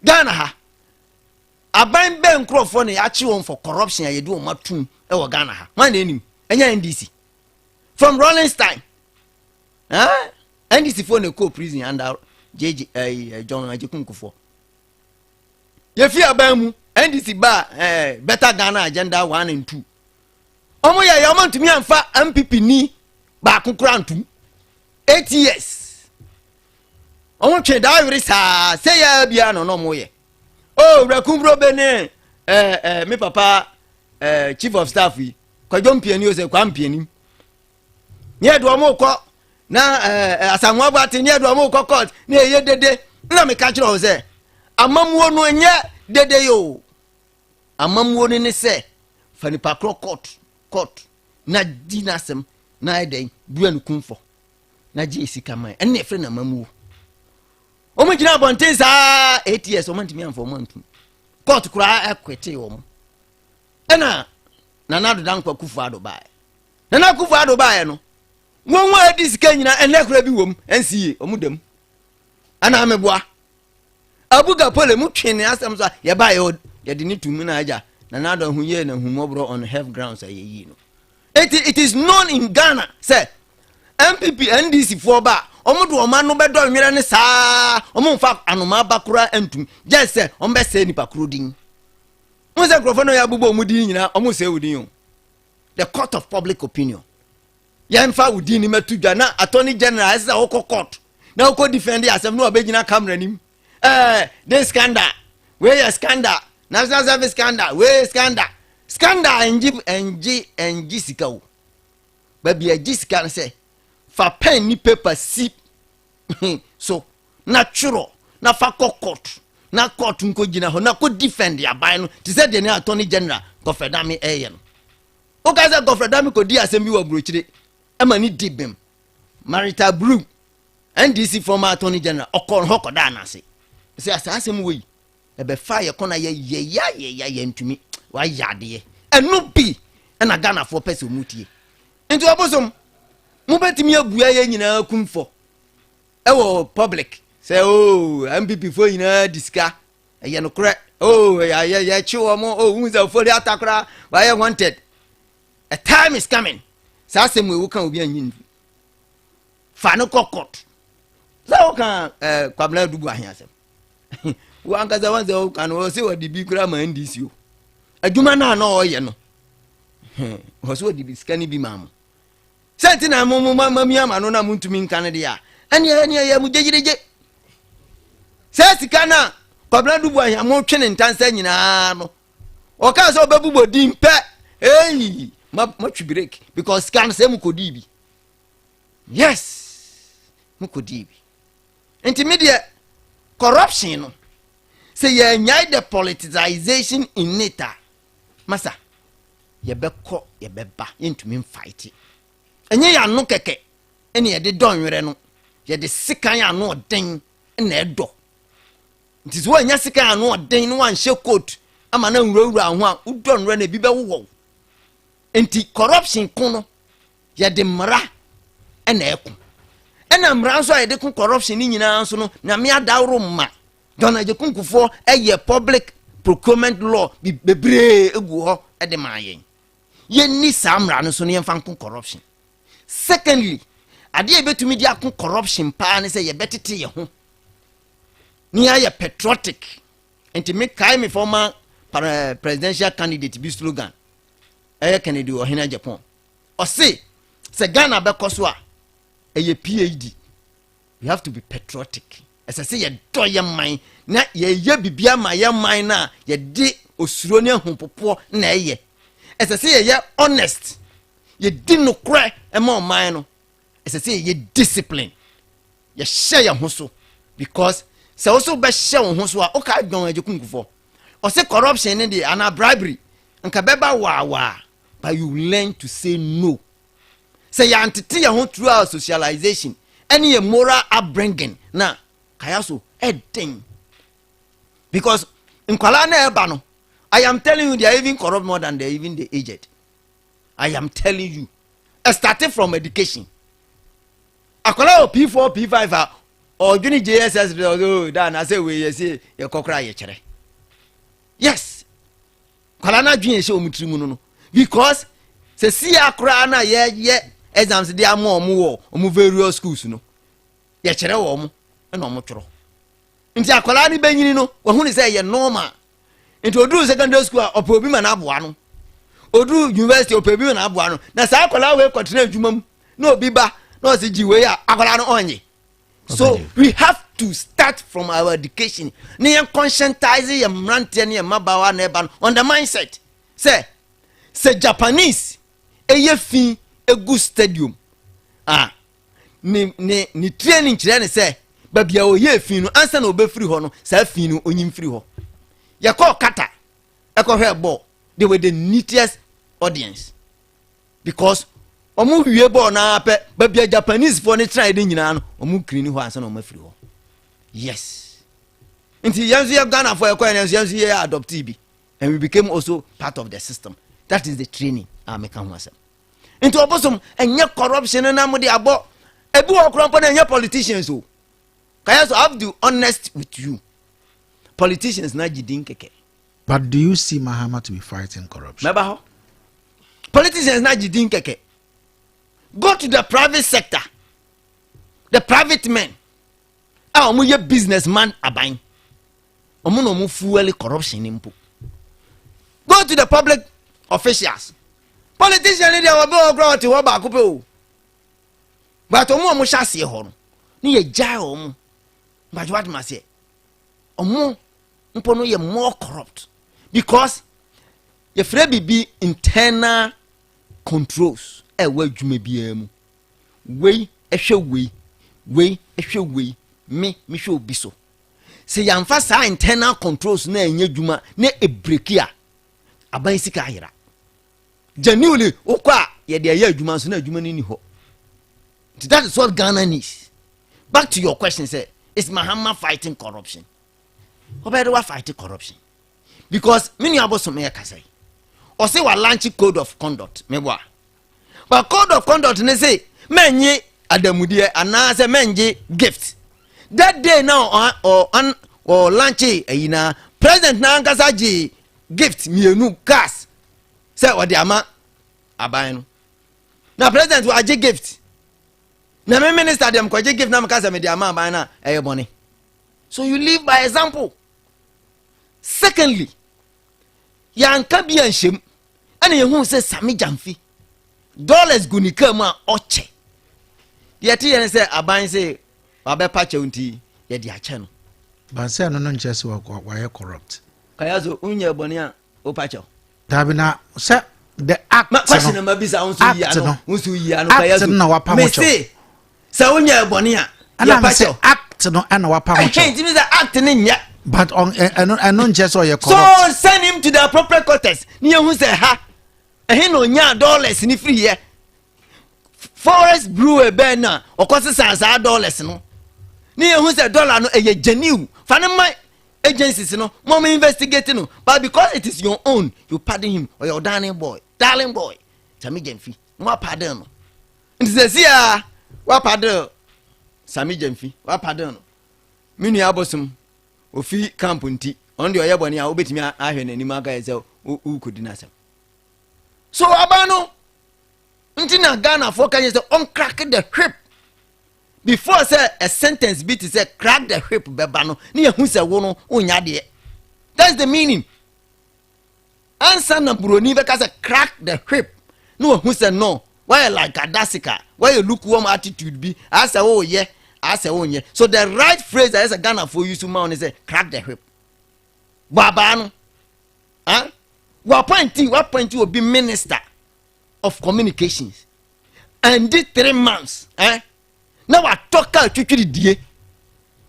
Ghana ha aban ben crofo ne ya chi won for corruption ya yedu o matum e wo Ghana ha man enim enya NDC from Rolling Stein NDC for ne co prison under JJ John Ajikunkufo. Ye fi abamu NDC ba better Ghana agenda 1 and 2. Omo ya yaman to me amfa MPP ni ba kunkura ntum 8 years. Omo twe da wiri sa say ya bia no mo ye. Oh rakumbro bene me papa chief of staff yi kwajo mpiani o se kwa mpiani. Nye do omo ko na asanwa bati nye do omo ko court na eye dede na me ka kire o se amamuo no enye dede yo. Amamuo ni se fani pa court na dinasem na eden buanu kumfo na je sika man ene efre na mamuo omo gina bonten sa 8 years omo ntimi amfo omo ntum court kura equity omo ena na nado dan kwa kufu ado bae na kufu ado bae no wonwa adi sika nyina ene kura bi wom ensie omo dem ana ameboa abuga pole mu twene asem so ye bae ye de ni tumi na aja na nado hu ye na hu mobro on health grounds ayeyi no. It is known in Ghana say MPP NDC for ba omo do oma no bedo nwere ne saa omo fa anoma bakura entum just say omo be say nipa krudin mo say microphone ya bubo omo din nyina omo say udin the court of public opinion ya mfa udin ni matudwa na attorney general asa okọ court na okọ defend asem no obegina camera nim this scandal where scandal national service scandal where scandal NG sika baby a sika say fa pen ni paper sip so natural na fa court na court nko gina ho na ko defend ya ban no ti say the attorney general Gofredami no o ka say Gofredami ko di asem bi wa brochire e ma ni dibem marital brew NDC former attorney general okon hokoda na say asem we e be fire kona ye ntumi wa yade enu bi na Ghana for person mutie nti obosom mu betimi abua ye nyina kumfo e wo public say MPP fo nyina diska ye no kre ya chiwo mo unza fori atakra wa ye wanted. A time is coming sa asem we kan obi anyin fa no kokot sa o kan kwabla dubu ahia asem wa angaza wanze o kan o se wadi bi kura ma NDC o aduma na o ye no o se wadi bi skani bi mamu sentina mami ama no na muntumi nkan de ya ane ya mu jejeje se sikana kwabla dubu ahia mo twene ntansa nyina no o ka so bebubo dimpe ma twi break because scan say mu kodi bi yes mu kodi bi intermediate corruption no say ye nyai the politicization in neta masa ye beko ye beba yentumi fight enye ya no keke ene ye de donwere no ye de sikan ya no den na edo nti so anya sikan ya no den no wan she coat ama na nwurawura ho a udonwere na bi be wo enti corruption kono ye de mra ena eku ena mra so ye de corruption ni nyina so no na me adawro ma Dona Jekunkufo eye public procurement law bi bebre egu ho e de mayen ye ni samra no so ne yemfa corruption. Secondly, ade e betumi di akon corruption pa ne say ye betete ye ho ni aye patriotic enti me kai me former presidential candidate bi slogan Kennedy o hina Japan o say Ghana be koso a eye PhD. You have to be patriotic. As I say, ye do ye mind na ye bibia ma ye mind na ye di osuro ne ahompopo na ye. As I say, ye honest. Ye di no kra e ma mind no. As I say, ye discipline. Ye share your hoso because se also be share your hoso a o ka don Jekunkufo. O say corruption in the ana bribery. Nka beba wa but you learn to say no. Say ya entity your home through socialization. Any moral upbringing na Kayaso thing. Because in Kwalana Ebano, I am telling you they are even corrupt more than they even the aged. I am telling you. Starting from education. Akola P4, P5 or Juni JSS dan I say we say your kokra ye chere. Yes. Kwalana Juni show mutrimu no. Because se si akra na ye exams they are more various schools no. Ye chere wo mo. ɛna ɔmo tworo nti akwala ni benyini no wɔhu ne sɛ yɛ normal nti oduru secondary school a ɔpɛ obi ma na aboa no oduru university ɔpɛ obi ma na aboa no na saa akwala we kɔtena adwuma mu na obi ba na ɔsi gyi we a akwala no ɔnye so we have to start from our education ne yɛn conscientize yɛ mmeranteɛ ne yɛ mmabawa na ɛba no on the mindset sɛ Japanese ɛyɛ fi egu stadium ni training kyerɛ ne sɛ babia oyɛ fi no ansa na obɛfiri hɔ no saa fi no onyim firi hɔ yɛkɔ kata ɛkɔhwɛ ball they were the neatest audience because ɔmo hwie ball na apɛ babia Japanese for ne try de nyinaa no ɔmo kiri ni hɔ ansa na ɔmo afiri hɔ yes nti yɛnso yɛ Ghana for ɛkɔ yɛnso yɛ adoptee bi and we became also part of the system that is the training meka ho asɛm nti obosom enye corruption na mo de abo ebi wo kronpo na enye politicians o Kayaso I have to be honest with you politicians na jidin keke but do you see Mahama to be fighting corruption meba ho politicians na jidin keke go to the private sector the private men omo ye businessman aban omo no mo fuel corruption impo go to the public officials politician ni dey obi ogro ti wo ba ko pe o but omo hyase ho no ni ye jai omo but what must say omo mpo no ye more corrupt because ye free bibi internal controls e wa dwuma bia mu we ehwe we ehwe we me hwe obi so se yamfa sa internal controls na enye dwuma na ebreki a aban sika ayira genuinely okwa ye de aye adwuma so na adwuma ni ho that is what Ghana needs. Back to your question, say is Mahama fighting corruption? Obedi wa fighting corruption because many abosom me kasai or say wa launch code of conduct me wa but code of conduct ne say menye adamudie ana say menje gift that day now or launch na president na nkasa ji gift mienu gas say what the ama aban no na president wa je gift na me minister dem ko je gift na mkasa me the ama aban na eye boni so you live by example. Secondly yanka bi anhyem ana yehu se sami jamfi dollars gunika mu a oche yeti yen se aban se abepa cheunti ye di ache no ban se no nche se wa corrupt Kayaso unye boni a opacho dabina se the act no question ma bisa unsu yi ano Kayaso na wapa me say se unye boni a ya pacho act no ana wapa mo cho it means act ni nya but on and just so corrupt. So send him to the appropriate quarters. Ni who say ha he no nya dollars ni free here forest brew be na okosi sansa dollars no ni who say dollar no e genuine fanema agencies no mom investigate no but because it is your own you pardon him or your darling boy Sami Gemfi mo pardon no nti say sia wa pardon Sami Gemfi wa pardon no minu abosum ofi camp nti on the oyeboni a obetimi ahwe nanim aga eze ukodi na asem so abano nti na Ghana for can say on crack the whip before say a sentence bit say crack the whip beba no na yehu say wo no onya de that's the meaning answer na broni be ka say crack the whip no who say no why like adasika why you lukewarm attitude be as say oh yeah so the right phrase that is a Ghana for you to man is crack the whip. Babano, what point you will be minister of communications, and did 3 months. Now I talk out to the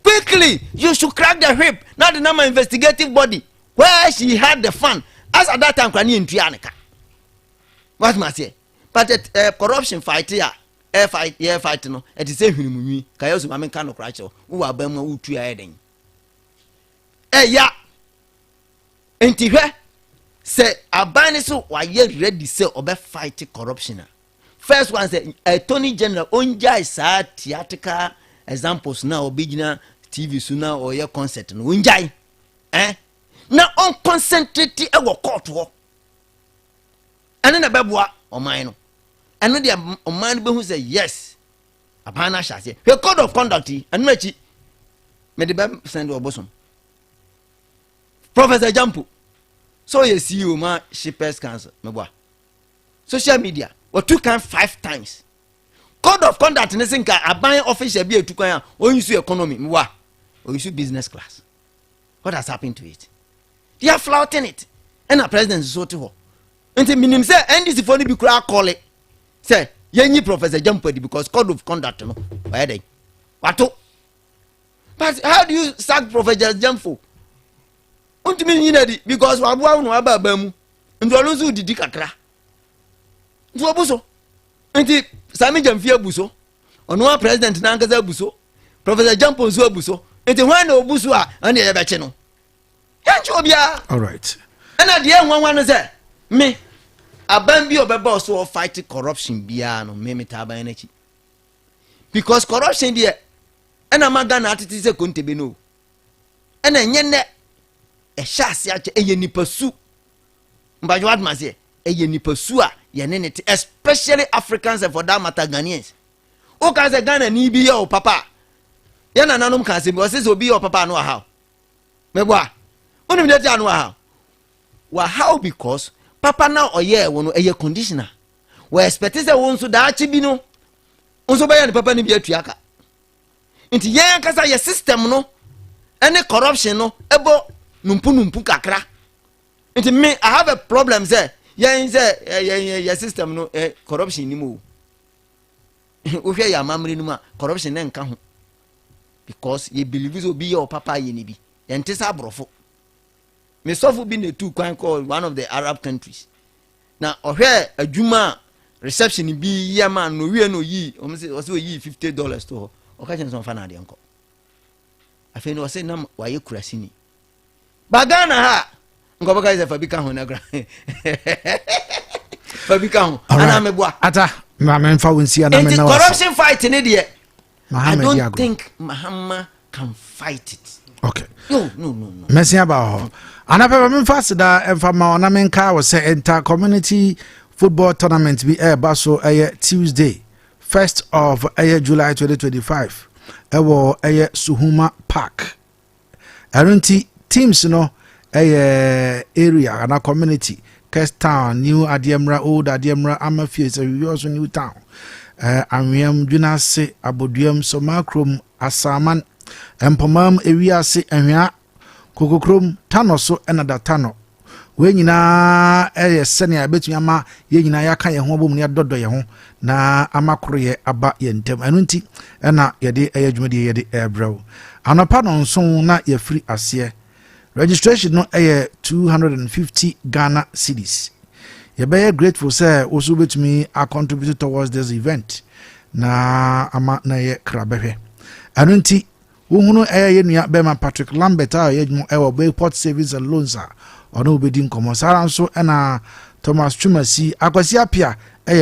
quickly. You should crack the whip. Not the number investigative body where she had the fun. As at that time, can you in Trianica? What must say? But corruption fight here. Fight no e dey say hwinimumi Kayaso mame kan no kracho wo abamwa utu ayeden ya entihwe say abani so wa ye ready say obe fight corruption. First one say Attorney General onjai sa theatrical examples na obigina TV so na or ye concert no onjai na on concentrate e wo court ho ene na beboa oman no and no the man who say yes abana shase the code of conduct and mechi me de be send obosom Professor Jampo so you see you ma shippers council me boa social media what two can 5 times code of conduct ne sinka aban official bi etukan o use economy me boa o use business class. What has happened to it? They are flouting it. And the president is so to until minimum say NDC for be call it. Say, ye Professor Jumpedy because code of conduct no. Why they? What? But how do you sack Professor Jumpo? Unto me because wabu no aba bamu. Ndu alonso didi kakra. Ndu obuso. Nti Sami Jamfia buso. Ono president na angaza buso. Professor Jumpo nso buso. Nti when obuso a ane ye beche no. Yancho obia. All right. And the one say me aban bi obeba so fight corruption bia no me metaba enechi. Because corruption there and amaga na atiti se kontebe no. And enye ne e sha ase ache eye nipa su. Mbajo adma say eye nipa su a ye ne ne especially Africans and for that matter Ghanaians. O ka say Ghana ni bi your papa. Ya na nanom kan say because obi your papa no how. Me boa. Oni mi dey anu how. Wa how because papa now oye wono eye conditioner. We expect say won so da achi bi no. Onso ba ya ni papa ni bi atuaka. Nti yen kasa ye system no any corruption no ebo numpu kakra. Nti me I have a problem say yen say ye system no corruption ni mo. O hwe ya mamre ni ma corruption na nka ho. Because ye believe so be your papa ye ni bi. Yen tesa brofo. Me sofu bi ne two kwan call one of the Arab countries. Now ohwe adwuma reception bi ye man no wie no yi o say yi $50 to her. O ka chen so fa na de nko. Afi no say na wa ye kurasini. Bagana ha ngo baka ze fa bi ka ho na gra. Fa bi ka ho ana me boa. Ata ma me fa wonsi ana me na wa. Corruption fight ne de. I don't think Mahama can fight it. Okay. No. Messi about anapa me fast da emfa ma ona men ka wo say enter community football tournament be baso Tuesday 1st of July 2025 ewo Suhuma Park. Arunti teams no area na community Cape Town, New Adiemra, Old Adiemra, Amafia, so we also New Town. Anwiam Junase Aboduam Somakrom Asaman Empomam Ewiase Enhia Kokokrom Tano so another Tano. We nyina senia betumi ama ye nyina yaka ye ho bom ne dodo ye ho na amakoro ye aba ye ntem anu nti na ye de adwumade ye de ebrew anopa no nso na ye free ase registration no 250 Ghana cedis. You be grateful say also betumi a contribute towards this event na ama na ye krabehwe anu nti wo hunu ye nua be ma Patrick Lambert a ye dwum Bay Port Savings and Loans ono obedi nkomo sara nso na Thomas Chumasi akwasi apia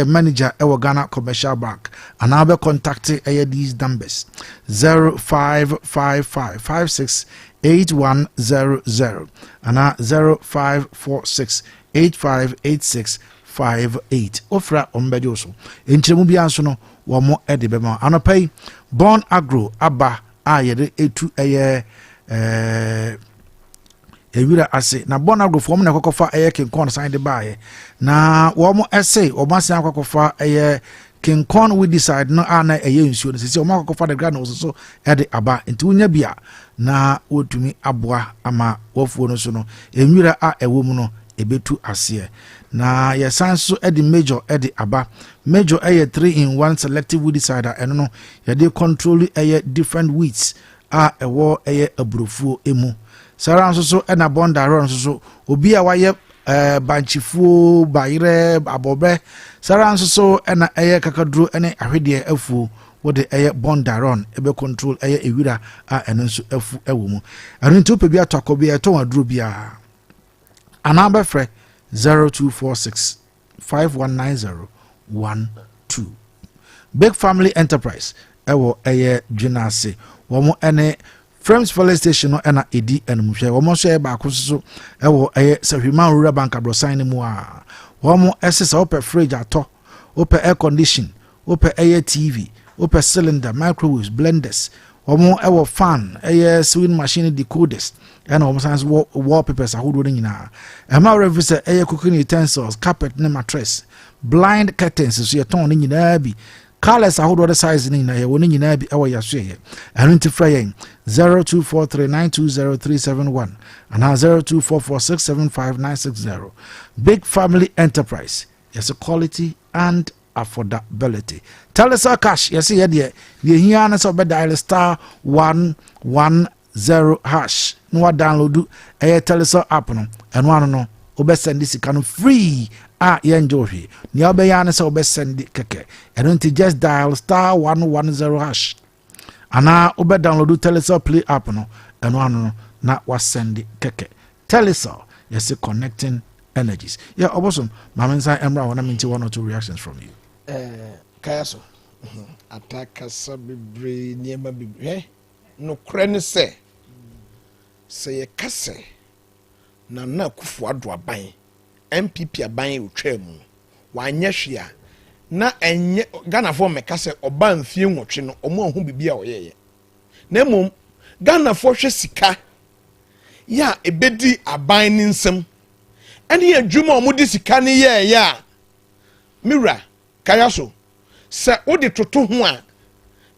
manager Ghana Commercial Bank and now be contact these numbers 0555568100 and 0546858658 ofra ombedi oso enchemu bia nso no wo mo de be ma anopai Born Agro aba ayede etu ewira ase na Born Agro form na kokofa kinkon sign de bae na wo mo ese o ma san kokofa kinkon we decide no ana nsuo no sisi o ma kokofa de grana so de aba enti wonya bia na wotumi aboa ama wofuo no so no ewira a ewo mu no ebetu ase na yesanso de major de aba major 3-in-1 selective weed decider eno no ye de control different weeds a ewo abrofuo emu sara nso so na bondaro nso so obi a waye banchifuo bayire abobe sara nso so na kakaduro ene ahwede afuo wode bondaron ebe control ewira a eno nso afu ewo mu anu nti ope bi atoko bi eto aduro bia anaba frɛ 0246 519012 Big Family Enterprise ewo Junase womo ene Frames Police Station no na edi enumhwe womo so ba akoso ewo Sahwima Rural Bank abrosan mu a womo esesa ope fridge ato ope air condition ope TV ope cylinder microwaves blenders wɔn ɛwɔ fan ɛyɛ sewing machine decoders ɛna wɔn san wallpapers ahodoɔ no nyinaa ɛma wɔrɛfi sɛ ɛyɛ cooking utensils carpet ne mattress blind curtains so yɛtɔn no nyinaa bi colors ahodoɔ de size no nyinaa yɛwɔ no nyinaa bi ɛwɔ yɛaso yɛ ɛno nti frɛ yɛn 0243920371 anaa 0244675960 big family enterprise yɛsɛ quality and affordability. Tell us our cash. Yes, yeah, the here so be dial star 110 hash. No download do tell us app no and one no obe send this kind of free enjoy. Ni obe yana so obe send keke. And don't just dial star 110 hash. Ana obe download do tell us play app no and one no na was send keke. Tell us yes connecting energies. Yeah, awesome. Mamensa Emra wanna mean 1 or 2 reactions from you. Kayaso atakasa bebre niema bebre no krene se ye kase na kufu ado aban MPP aban otwam wanya hwea na enye Ghana for me kase oba mfie nwotwe no omo ahu bibia oyeye na mom Ghana for hwe sika ya ebedi aban ni nsem ene adwuma omudi sika ne ye ya mira Kayaso se odi toto ho a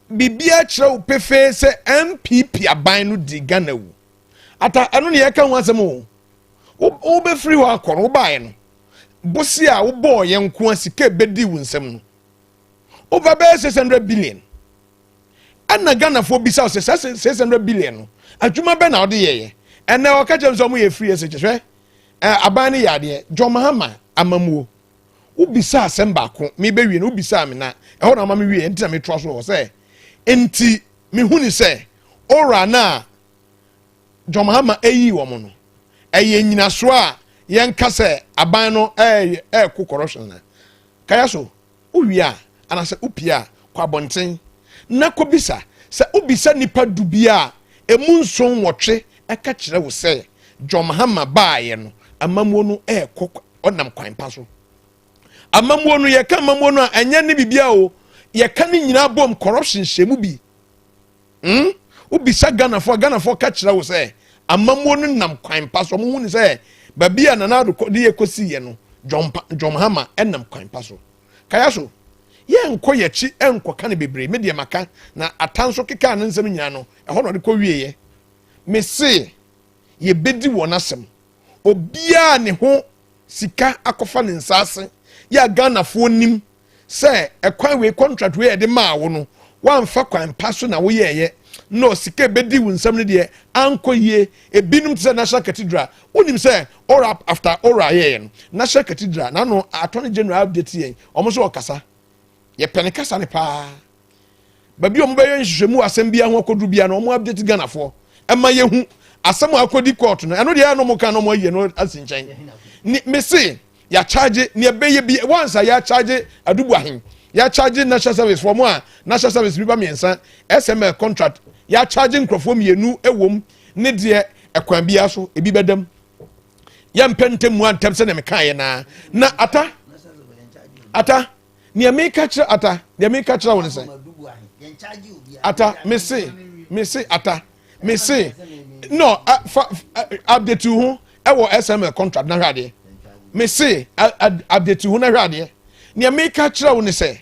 bibia kire wo pefe se MPP aban no di Ghana wu ata eno ne yeka ho asem wo be free ho akoro wo bae no bosi a wo bo ye nko asika bedi wu nsem no over 600 billion ana Ghana for bisa 600 billion no adwuma be na odi ye ene o ka jem so mo ye free ese chehwe aban ne yade John Mahama amamuo ubisa asemba ko me be wie no ubisa me na ho na ma me wie enti na me tro so say enti me huni say ora na John Mahama eyi wo mo no eye nyina so a yen ka say aban no ko corruption na Kayaso uwia ana say upia kwa bonten na ko bisa say ubisa nipa dubia emu nson wotwe ka kire wo say John Mahama baaye no amamuo no ko onam kwan pa so amamuo no ye ka amamuo no anya ne bibia o ye ka ne nyina bom corruption shemu bi ubisa Ghana for ka kire wo say amamuo no nam kwan pa so mo hu ni say babia na na do de ye kosi ye no John Mahama enam kwan pa so Kayaso ye enko ye chi enko ka ne bebre me de maka na atanso keka ne nsem nyina no ho no de ko wie ye me se ye bedi won asem obia ne ho sika akofa ne nsase ya Ghana fo nim se ekwan we contract we de ma wo no wamfa kwan paso na wo ye no sika bedi wu nsam ne de anko ye ebinum se National Cathedral unim se ora after ora ye no National Cathedral na no Attorney General update ye omo so okasa ye pene kasa ne pa babi omo beyo nhwehwemu asem bia ho akodu bia no omo update Ghana fo ema ye hu asem akodi court no eno de ya no mo ka no mo ye no asinchen ni me se ya charge ni ebeye bi once ya charge adubu ahin ya charge national service for more national service bi ba miensa SML contract ya charge nkrofo mienu ewom ne de ekwan bia so ebi bedam ya mpentem mu antem se na me kan ye na ata ni ameka kire ata ni ameka kire won se ata me se ata me se no update hu ewo SML contract na hwade me say update hu na hwade ni ameka kire wo ne say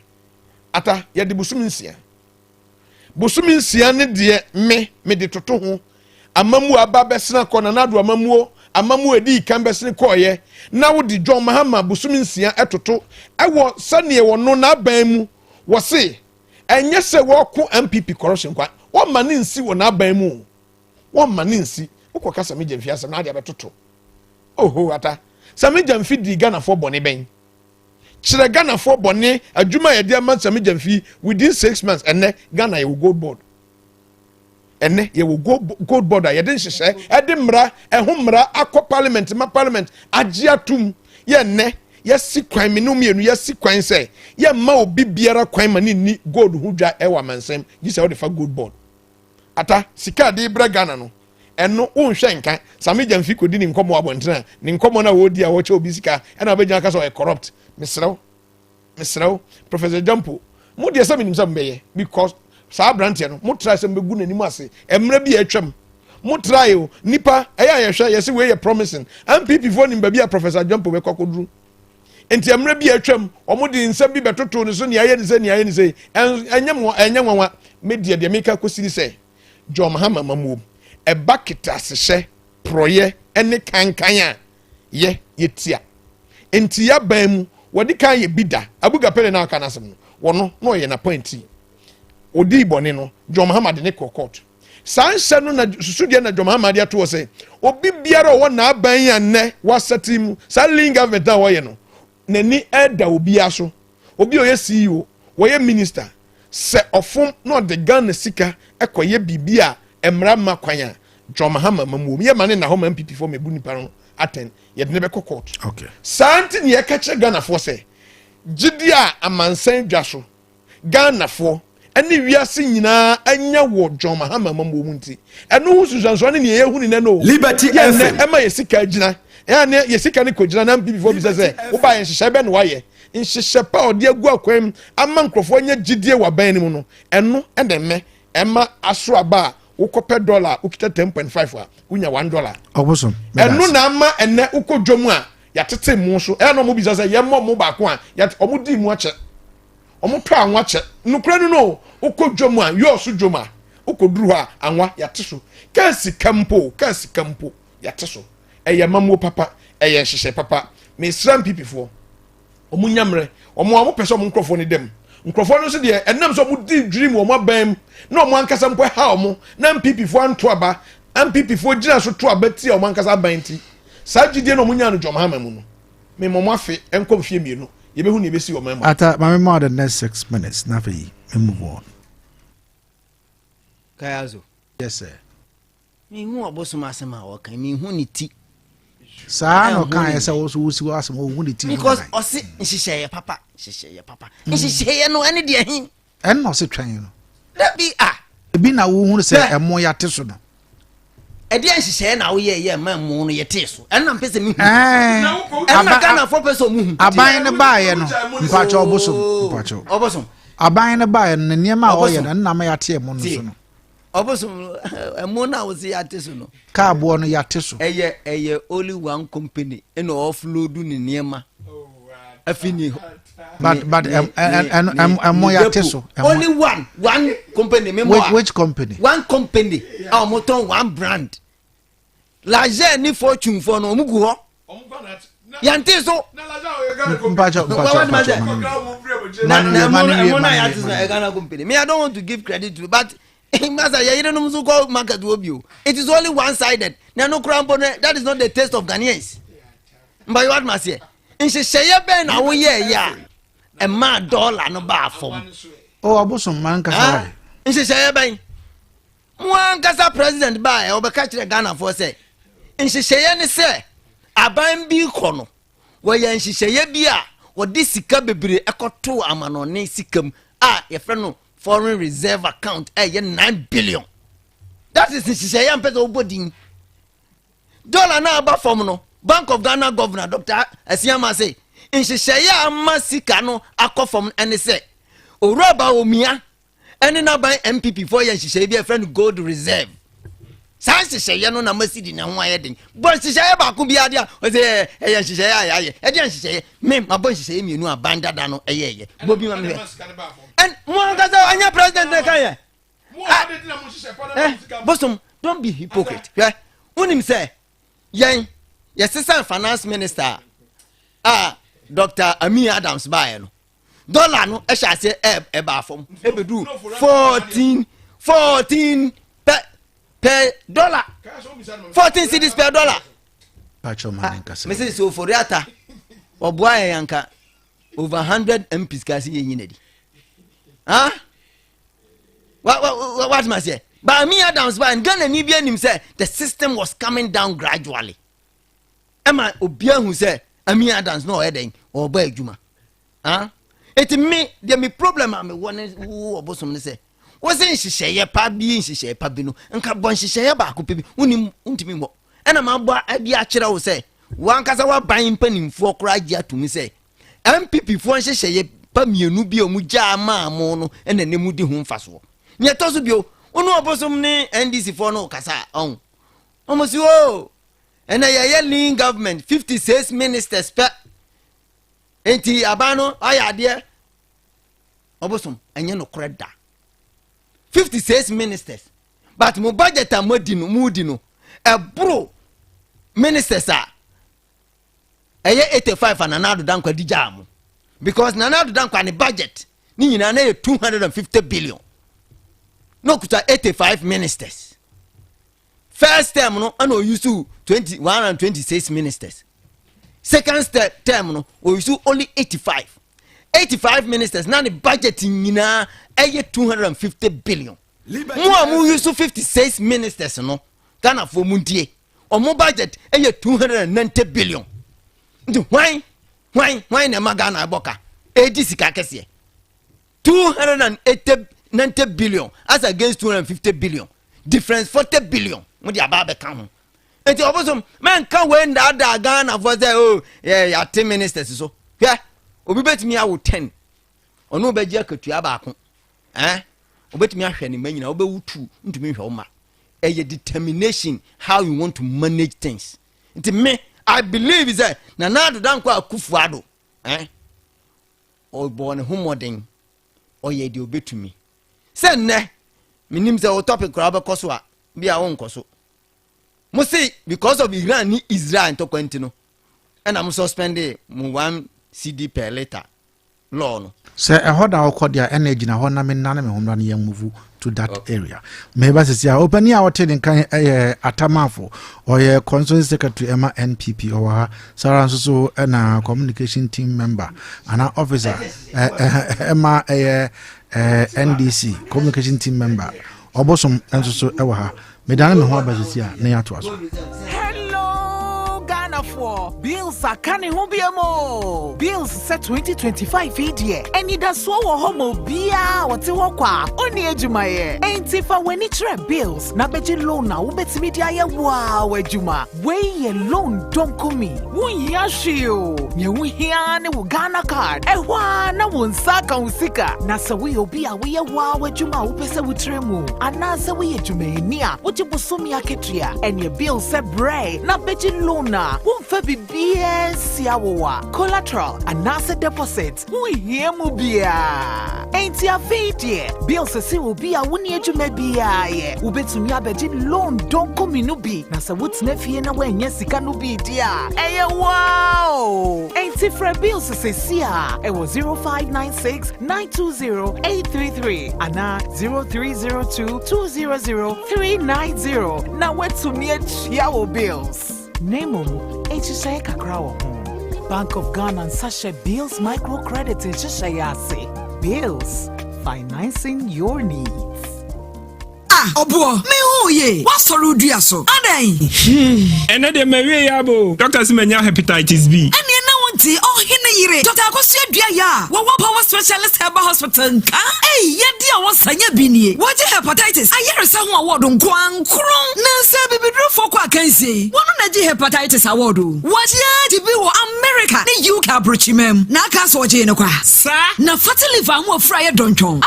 ata ye de busuminsia ne de me de toto ho amamu aba besena ko na nado amamu edi kan besene ko ye na wo di John Mahama busuminsia etoto ewo sane wo no na ban mu wo se enye se wo ko MPP corruption kwa wo mane nsi wo na ban mu wo mane nsi wo kasa me jamfi asem na de abetoto oho ata sami jamfi di Ghana for bone ben kire Ghana for bone adwuma ye de man sami jamfi within 6 months enne Ghana ye gold board enne ye gold board ye de nhyehyɛ e de mra ehumra akɔ parliament agiatum ye enne ye si kwan me no mienu ye si kwan sɛ ye ma obi biara kwan ma ni gold hu dwa e wa mansem gi sɛ wo de fa gold board ata sika de bra Ghana no eno unhwe nkan sami jamfi kodi ni nkomo abontena ni nkomo na wodi a wo che obi sika ena obegyan ka so e corrupt mesrew Professor Jampo mo de sami nimsa mbeye because saa brantia no mo try se mbegu nanim ase emre bi atwam mo try o nipa eya yehwe yesi we ye promising MPP for nim ba bia Professor Jumpo be kwakoduru enti emre bi atwam omo di nsam bi betoto ne so ne aye ne se enyanwa media de meka kosiri se John Mahama mamuom eba kita sehye proye ene kankan a ye yetia enti ya ban mu wodi kan ye bida abuga pele na aka nasem no wono no ye na pointi odi bone no John Mahama de ne court sanse no na susudie na John Mahama de ato se obi biara wo na aban ya ne wasati mu sa link government da wo ye no nani eda obi aso obi oye CEO wo ye minister se ofum no de Ghana sika ekoye bibia emra makwanya John Mahama mamu ye mane na ho MPP for mebu nipa no aten ye de be court okay santi ne ye kache Ghana for se gidia amansan dwaso Ghana for ene wiase nyina anya wo John Mahama mamu munti eno hu susanso ne ye hu ni ne no Liberty FM ema ye sika gina ya ne ye sika ne kogina na MPP for bi se wo ba ye hyehyɛ be no waye nhyehyɛ pa ode agu akwam ama nkrofo nya gidie wa ban ne mu no eno ene me ema aso aba ukopɛ $, ukita 10.5 a unya $1 obosom enu na ama ene ukodwom a yatete mu so eno mo bisa se yemmo mo ba ko a omudi mu ache omoto anwa che nukura no ukodwom a yo so dwom a ukoduru ha anwa yate so kasi kampo yate so eye mamu papa eye hyehye papa me sram pipifo omunyamre omo pese omo nkrofo ne dem nkrofo no so de enam so mu di dream wo mabam na omo ankasa mpo ha omo na MPP fo anto aba MPP fo gina so to aba ti omo ankasa banti sa gidie no munya no John Mahama mu no me momo afi enkom fie mienu ye behu ne besi omo ata mama more than next 6 minutes na fe me move on Kayaso yes sir me hu obosoma asema wo kan me hu ni ti saa no kan ese wo so wusi asema wo hu ni ti because osi nhyehyeye papa nhyehyeye no ene de hin en no se twan no that be ebi na wo hu se emo yate so no edi nhyehyeye na wo ye ma mo no yete so en na mpese mi hu na Ghana for person mu hu aban ne ba ye no mpacho obosom aban ne ba ye no niema wo ye no na ma yate emo no so no obosom emo na wo se yate so no ka abo no yate so eye only one company en offload ni niema afini but emo yate so only one company which company one company moton one brand la je ni fortune for no mugu ho yante so mpacho me I don't want to give credit to but Master, you don't know go market obio. It is only one-sided. No crampo. That is not the taste of Ghanaians. But what must say? In Shaya Ben, I will yeah. A mad $1 no bar form. Oh, abosom man kasa. In Shaya Ben. One kasa president by or catch the Ghana for say. In Shaya ne say. Aban bi kono. Where yan Shaya bia. What this sika bebre ekoto amano ne sikam. Your friend no. Foreign reserve account 9 billion. That is the young person body. $1 na aba from no Bank of Ghana governor Dr. Asiama say in Shishaya Masika no akọ from and say Oroba Omia and na by MPP for yan Shishaya friend gold reserve. San Shishaya no na masidi na ho ayedin. But Shishaya ba ku bia dia o say yan Shishaya aye. E dia Shishaya me mabon Shishaya mienu abanda da no eye. Bobi ma me. And Mwagaza anya president na kaya. Bosom, don't be hypocrite. Yeah. Unim say, yan, your assistant finance minister, Dr. Ami Adams buy no. $1 no, I shall say eba from. Ebe do 14 per dollar. 14 cedis per dollar. Pacho man kasa. Message so for data. Oboa yanka over 100 MPs kasi yenedi. Huh? What must I say? But me Adams by and Ghana Nibian him say the system was coming down gradually. Emma Obia who say Ami Adams no heading or boy Juma. Huh? It me there me problem I'm one who obosom say. Wasn't she share pa bi she share pa bi no nka bon she share ba ko pebi unim untimi mo. Ena ma bo abi a kire wo say wan kasa wa ban panimfo kra gia to me say MPP fo she share pa mienu bi o mu ja ma mo no ena ne mu di ho mfaso Nya toso bio. Onu obosom ne NDC for no kasa on. Omosi o. And a yelling government 56 ministers per. Enti abano aya dear. Obosom enye no kreda. 56 ministers. But mo budget a mudino. A bro ministers are. Eye 85 and another dankwa dijamu. Because nanado dankwa ni budget. Ni nyina na 250 billion. No kuta 85 ministers. First term no ano use 126 ministers. Second term no o use only 85. 85 ministers na the budget nyina eye 250 billion. Mu use 56 ministers no Ghana for mundie. Omo budget eye 290 billion. Why na magana aboka? ADC kakese. 290 billion as against 250 billion. Difference 40 billion. Mudi ababe kan. Enti obosom man kan we nda Ghana for say oh yeah 10 ministers so. Yeah. Obi betimi awo 10. Ono beji akatua baako. Obetimi ahwe ni manyina obewutu ntumi hwe oma. Eye determination how you want to manage things. Enti me I believe is that nanado dankwa akufuado. O born homodin. Oye di obetumi. Say ne minim say o topic craba koso a bia won koso. Mo say because of Iran ni Israel to kwentino. And I'm suspended 1 CD per liter. Law no. Say a hoda okodia energy na ho na me nana me homra ne move to that area. Maybe say open here what in kan atamafo or ye console secretary Emma NPP or Sarah so na communication team member and our officer Emma NDC communication team member obosom enso so ewa ha medana me ho abasia na ya to aso. For bills are canning hobiamo. Bills set 2025 idea. And it does so homo bia what you walk only ejumaye. Ain't if I when it's bills. Na beji loan na ubet media ya wow ejuma. Way loan don't come me. Wun yashio. Ye wihiane Ghana card. Ewa na wun saka usika. Na sa we obia we wow ejuma upese witremu. Anasa we ejume nia. Uji busumi ya ketria. And your bill set bray. Na beji loan na. Won't be BS Yawa collateral and NASA deposit. We hear mubia. Ain't ya fate? Bills will be a 1 year to maybe. Ubetum yabeji loan don't come in ubi. Nasa woods nephew and away, yes, it can be dear. Hey, wow! Ain't it for bills say sia? It was 0596 920 833 and 0302 200 390. Now what's to me Yawo bills? Nemo, HSA Kakrawo. Bank of Ghana and Sasha Bills Microcredit in Shayase. Bills, financing your needs. Obo, me who ye? What sorrow do you so? Adai. And then me yabo. Doctors menya hepatitis B. Oh, Hinayre, Dr. Akosia Dia, what power specialist herbal hospital? Hey, Yadia was Sanya Bini. What hepatitis? I hear someone word on Kwang Kron. Nancy Bibi for Quakency. One of the hepatitis award. What ya to be America? The UK Bruchimem. Nakas or Janoka. Sir, na fatally found what Friar Donchon.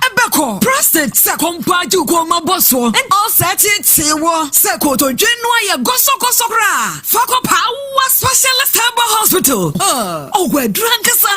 Ebeko, prostate, Sakompa, Jukoma Bosso, and all set it, say what, Sakoto, Genoa, Gosoko Sokra, Fako Power Specialist Herbal Hospital. Oh, we're drunk as a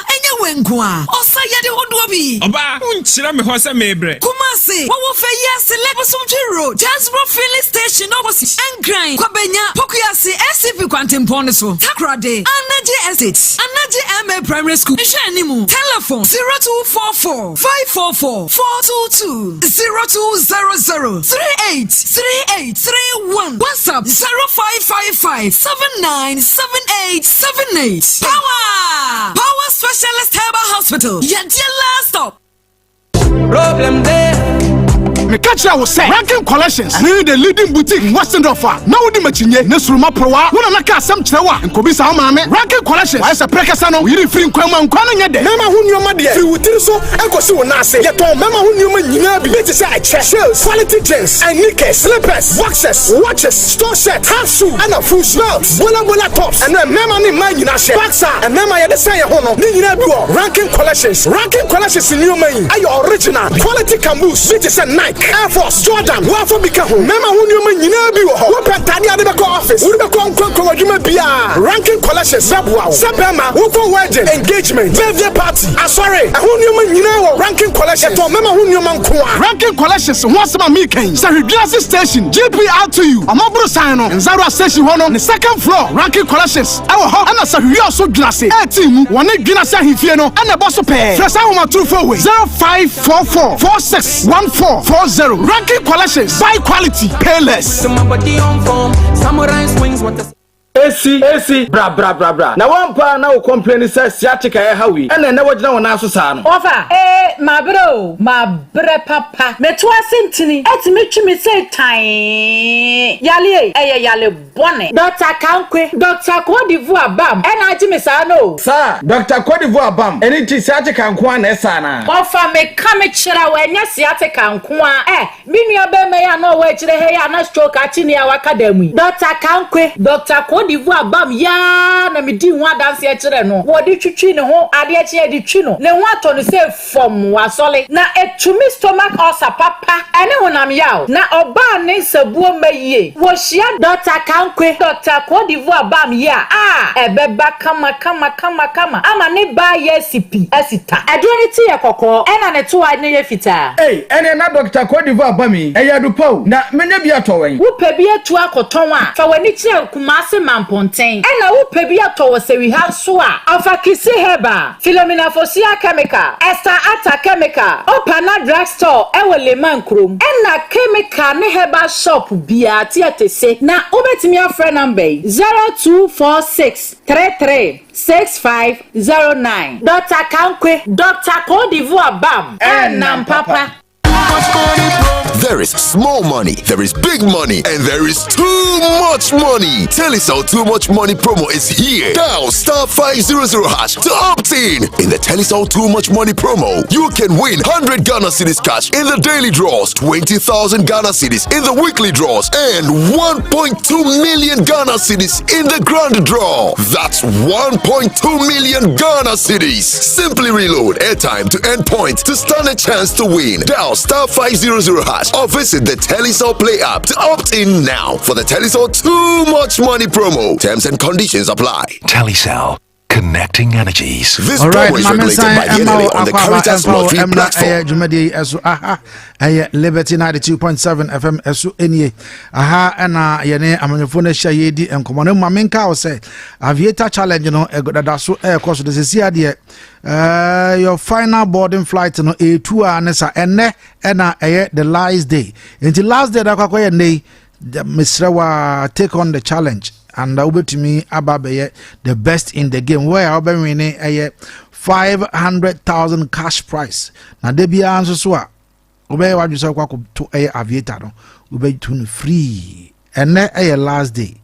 wenkwa. Oh, say ya the Odobi. Oba, unchira me hosa mebre. Kumasi, what will fair yes, select some Jiro, Jasbro filling station overseas, and grind, Kwabenya, Pokiasi, SCP Quantum Poneso, Takrade, Anaji Essex, Anaji MA Primary School, Shanimu, telephone 0244 544 422 0200 383831, WhatsApp 0555 797878. Power Specialist Herbal Hospital. Yeah, dear last stop. Problem there. Me catch ya say Ranking Collections. And the leading boutique in Western Offer. Now di machinye ne suruma prowa. Wona na ka asem kyerwa. Nkobi sa ma me. Ranking Collections. Why say prekasa no yiri free nkwanma nkwana nya de. Mema hu nyoma de. Fi wutiri so enkosi wo na ase. Ye ton mema hu nyoma nyina bi. It is a check. Shoes, quality jeans, and knickers, slippers, boxes, watches, store set, half shoe, and a full belts, bola tops, and then mema ni man you na share. Baxa and mema ya de say hono. Ni nyina bi wo. Ranking Collections. Ranking Collections in new main. Are your original quality caboose. It is a Nike, Air Force, Jordan. Wafo bika ho. Mema hu nyoma nyina bi wo. Wo pentade ade be ko office. Wo be ko nkwanko wadwuma bia. Ranking Collections zabwa. Sabema wo for wedding, engagement, birthday party. Sorry, hu nyoma nyina wo Ranking Collections. To mema hu nyoma nkoa. Ranking Collections once ma me kan. Say Hidrasi station, GPR to you. Amabro sign on. Nzarwa station hono. The second floor, Ranking Collections. Ewo ho ana sa hwi oso dwase. Team wone dwinase ahifie no. Ana boso pe. Fresh awoma true for way. 0544 461440. Ranking Collections. Buy quality, pay less. Somebody on form. Samurai swings what the AC bra na one pa na o complain say sciatica e hawi ena na wagina wona so sa no ofa ma bre papa me to asentini etimi twimi say tan yale yale bone Dr. Kankwe Dr. Kodivu Abam ena agi me sa no sir Dr. Kodivu Abam eni ti sciatica nko na esa na ofa me ka me kira wa nya sciatica nko a mi nua be me ya no wa kire he ya na stroke achini ya wakadamu Dr. Kankwe Dr. Kodivu Abam ya na me di ho adanse e kire no wo di twitwi ne ho ade e kire di twi no ne ho ato no say fom wasole na etumi stomach ulcer papa ene honam yaw na oba ne sabuo mayie wo hia Dr. Kankwe Dr. Kodivu Abam ya ebeba kama ama ne ba ye sipi asita adoni ti ye kokko ena ne to ade ye fita ene na Dr. Kodivu Abam eya dupo na menya bi atowen wo pe bi atu akoton a fa wani kire kumase mamponten ena wo pe bi ato wo sewi ha so a afa kisi heba Philomena Fosia chemical Esther Ata chemical Opana drugstore ewele mankrom ena chemical ne heba shop bia ti atese na obetimi afre number 0246336509 Dr. Kankwe Dr. Kodivu Abam and papa. There is small money, there is big money, and there is too much money. Telecel Too Much Money promo is here. Dial star 500 hash to opt in. In the Telecel Too Much Money promo, you can win 100 Ghana cedis cash in the daily draws, 20,000 Ghana cedis in the weekly draws, and 1.2 million Ghana cedis in the grand draw. That's 1.2 million Ghana cedis. Simply reload airtime to end points to stand a chance to win. Dial star 500 hash or visit the Telecel Play app to opt in now for the Telecel Too Much Money promo. Terms and conditions apply. Telecel. Connecting energies. This promo is regulated by the NLA on the Caritas Lottery platform. Jumadi esu Liberty 92.7 FM esu enye ena yene amanyofo na hia yedi enkomo ne mamenka o say aviator challenge no egodada so course de sesi ade your final boarding flight no e2 anesa ene na the last day until last day da kwakoye nei Mr. take on the challenge and over to me ababe the best in the game where I'll be winning a 500,000 cash prize. Now they be answer so obey what you say to a aviator no obey to free and a last day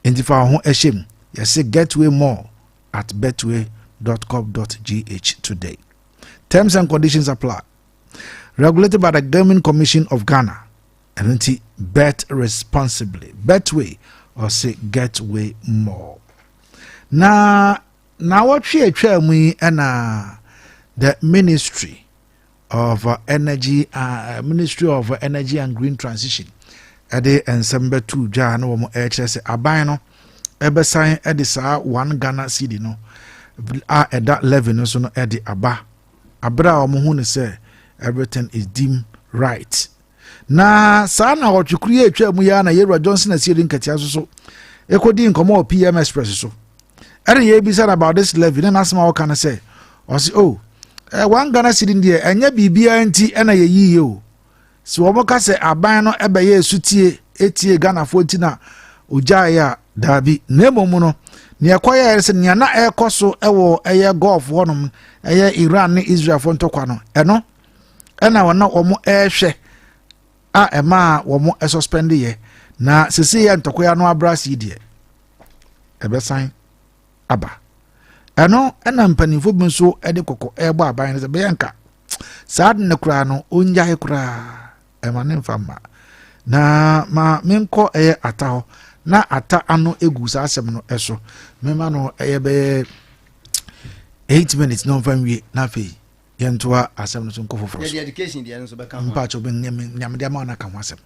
and if I a shame you say getway more at betway.com.gh today. Terms and conditions apply. Regulated by the Gaming Commission of Ghana and bet responsibly. Betway or say getway more. Now what we we and the Ministry of Energy and Green Transition ade ensemble 2 ja na wo ehse aban no ebe sign ede sa 1 Ghana cedi no eda 11 no so no ede aba abra wo hu ne say everything is deemed right. Na sa na wotwukuri atwa mu ya na Yerwa Johnson asieri nkatia so ekodi nkomo PM Express so ere ye bi said about this levy na asema wo kan say o say 1 Ghana cedi ndie enya bibia nti na ye yiye o si wo boka say aban no ebe ye sutie etie Ghana fo nti na oja ya dabi na emomu no ne ekoya ere se nya na ekoso ewo eye Gulf wonom eye Iran ne Israel fo ntokwa no eno ena wona omo ehwe ema wo mo suspend ye na sese ye ntokoya no abrasi die ebesan aba eno ena mpanifo bi so ede kokko ebo aban ne se be yanka sad ne kura no onja kura ema ne mfama na ma menko ata ho na ata ano egu sa asem no eso mema no be 8 minutes no famwe na fe yentoa asem no so nkofoforo the education dia no so be kan mpa cho ben nyam dia ma na kan asem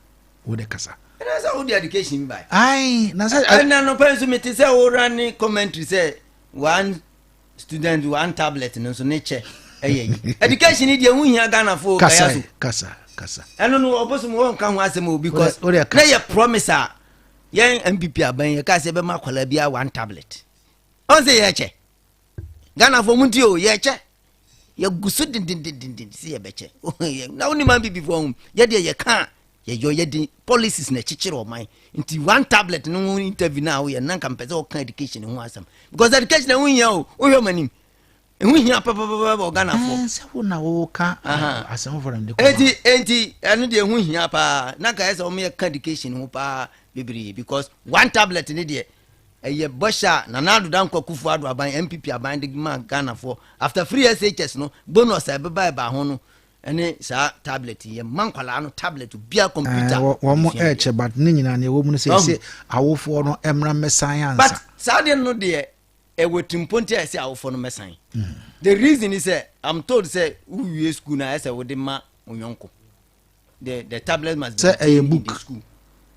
wo de kasa na sa wo the education by ai na sa na no penso meti say wo run commentary say one student one tablet no so nature education dia hu hia Ghana for Kayaso kasa eno no obosom won kan ho asem o because na ye promise a yen MPP aban ye ka se be ma kwala bia one tablet on say ye che Ghana for munti o ye che ye gusu din si ye beche na oni man bibi for ye de ye kan ye yo ye din policies na chichire o man nti one tablet no interview na o ye nan kan pese o kan education ho asem because education na won ya o hwe manim hu hia papa o Ghana for se wo na wo ka asem for dem de ko enti anu de hu hia pa na ka ese o me kan education ho pa bibiri because one tablet ni de eye bosha na nadu dan kwakufu adu aban MPP aban de man Ghana for after free SHS no bonus e be ba ho no ene sa tablet ye man kwala no tablet bia computer wo mo eche but ni nyina na wo mu se awofo no emra mesan ansa but sa de no de e wetimponte ese awofo no mesan the reason is I'm told say we school na ese wo de ma onyonko the tablet must be a book school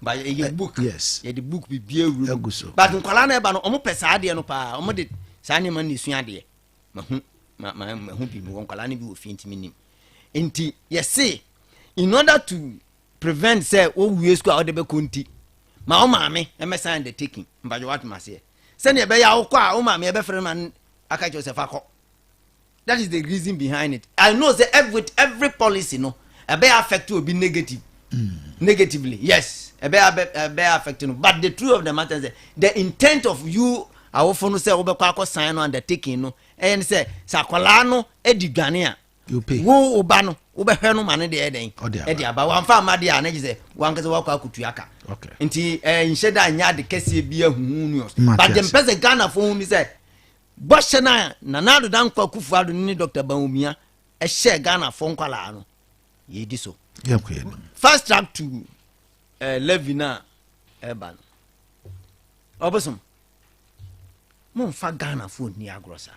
by a book yes the book be bia room but nkwala na e ba no omo pesa ade no pa omo de sa ne man ne sua ade mahu bi mo nkwala ne bi wo finti minim enti yes in order to prevent say o we school out de be konti ma o maame e me sign the taking mbajo what ma say say ne be ya wo kwa o maame e be frɛ man aka Joseph akọ that is the reason behind it. I know say every policy no e be affect obi negatively yes e be affecting but the truth of the matter is the intent of you awofo say obekwa akọ sign no undertaking no and say sakwala no edigane a you pay wo oba no obehwe no mane de eden e de aba wan fa amade a na gise wan kase wakọ akutuaka okay nti nheda anya de kese bia huhunu but the person Ghana for hu ni say boshana na nadu dan kwa kufu adu ni Dr. Bawumia e share Ghana for nkwala no ye di so fast track to Levina Eban obosom mon fa Ghana for ni agrosa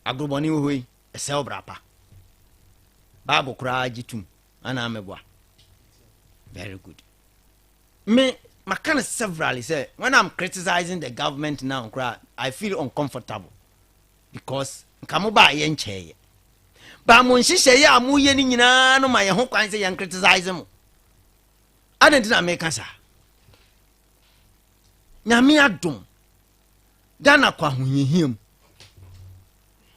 agroboni hoyi e se obrapa babu kura jitum ana amebwa very good me makana severally say when I'm criticizing the government now I feel uncomfortable because kamuba ye ncheye ba mo nhihye ye amuye ni nyina no ma ye ho kwan say ye criticize mo adenti na me kasa nyame adom Ghana kwa hunyihiem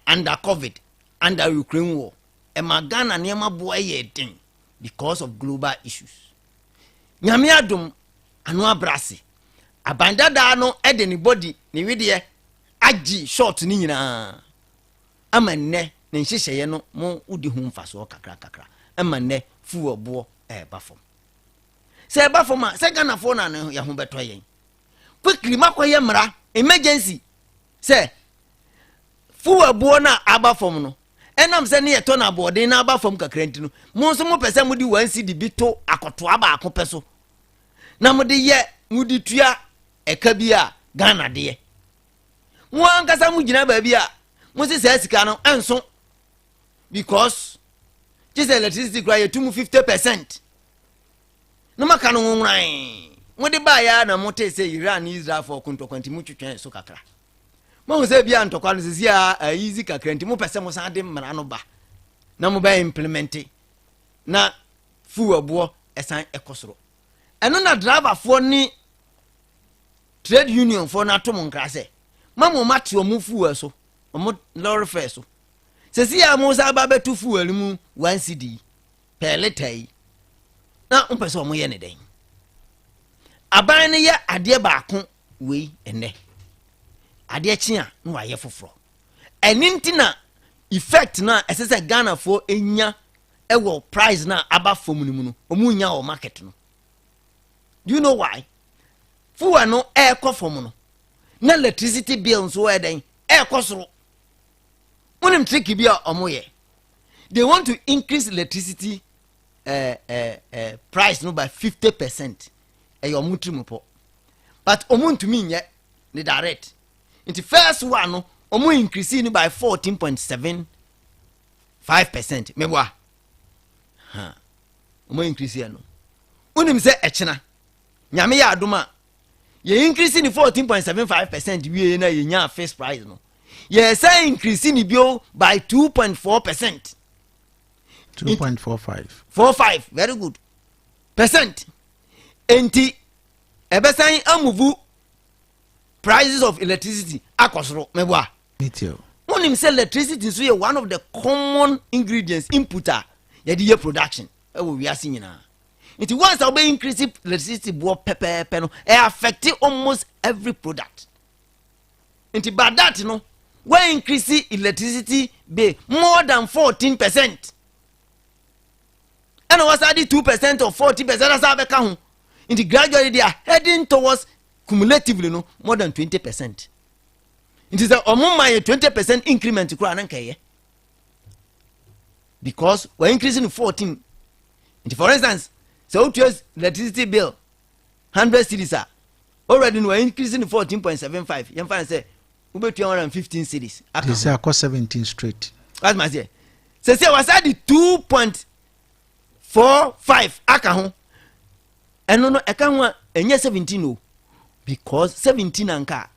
under COVID under Ukraine war e ma Ghana ne ma bo ye den because of global issues nyame adom anu abrase abandada no e de ni body ni widie agi short ni nyina amanne ne nhyehyeye no mo udi hu mfaso kakra amanne fu obo e bafom se bafom a se Ghana fo na ya hu beto yen quickly makoye mra emergency se fu obo na abafom no enam se ne yeto na body na abafom kakra ntino mo so mo pese mo di 1 cd bi to akoto aba akopɛ so na mo de ye mudi tua eka bi a Ghana de ye mo ankasa mo gina ba bi a mo se sika no enso because just electricity cry you 50% no maka no nwran mo de ba ya na mo te se Iran Israel for kontokwanti mo twetwen so kakra mo se bia ntokwa no se a easy kakra nti mo pese mo san de mmara no ba na mo ba implement na fu obo esan ekosoro eno na driver for ni trade union for na to mo nkra se mamo mate omu fu so omu lorry fare so se si ya mo sa ba betu fu alimu 1 cd per liter na umpese omu ye ne den aban ne ye ade baako wei ene ade chia no waye foforo eninti na effect na esese Ghana for enya ewo price na aba fom ni mu no omu nya o market no. Do you know why? Fuwa no fom no na electricity bill so den kosoro. Unim tricky bi a omoye. They want to increase electricity price no by 50%. Mutri but omuntu mi nye the direct. In the first one no omu increase it by 14.75%. Mebwa. Omu increase ya no. Unim se echina. Nyame ya aduma. Ye increase in 14.75% we na ye nya first price no. Ye say increase in bio by 2.4%. 2.45. 45, very good. Percent. Enti ebesan amuvu prices of electricity akosoro mebwa. Meteo. Unim say electricity so ye one of the common ingredients inputter ye the production. We are seeing now. It once I be increase electricity bo pepe no affect almost every product. Inti bad that no when increase electricity be more than 14%. And was added 2% or 40% as I be count. Inti gradually they are heading towards cumulatively no more than 20%. It is a my 20% increment to crown and because we're increasing 14. For instance, so to use electricity bill 100 cities are already we're increasing 14.75. You find say we 215 cities. They say I cost 17 straight. That's my say. So say was at the 2.45 aka and no I can't enye 17 no because 17 anka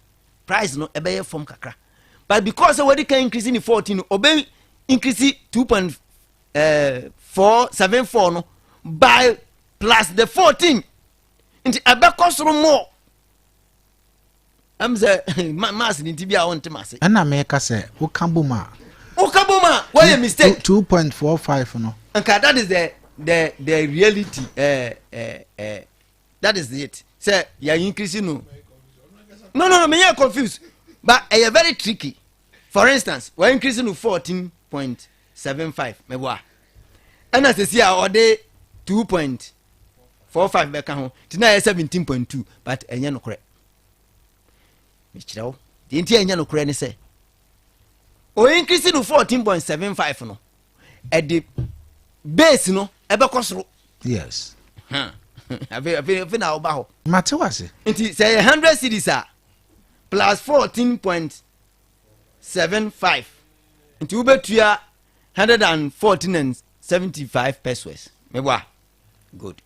price no ebe from kakra. But because we can increase in 14 obey increase 2.474 no by plus the 14 into a cost more. I'm the mass in Tibia on Timasi. And I make us say, Ukambuma. Ukambuma, why a mistake? 2.45 no. And that is the reality. That is it. Say, you're increasing no, me are confused. But you're very tricky. For instance, we're increasing to 14.75. Mewa. And as I see, our day 2.45 back home. Tonight 17.2, but enya no correct. Michiro, the entire enya no correct say. O increasing to 14.75 no. At the base no, ebe kosoro. Yes. Ave na oba ho. Mate wase. Nti say 100 cedis plus 14.75. Nti ubetua 114.75 pesos. Mebwa. Good.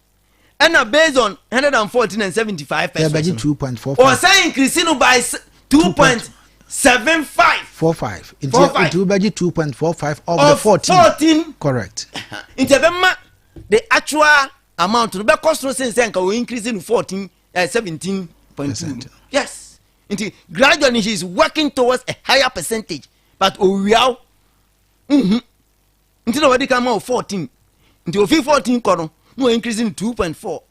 And now based on 114.75 pesos. 2.45. Or say increasing by 2.75. 45. It will be 2.45 of the 14. Correct. Into the actual amount to be cost no sense and we increasing 17.2. Yes. Into gradually he is working towards a higher percentage. But we are until already come out 14. Until 14 kono no increasing 2.4.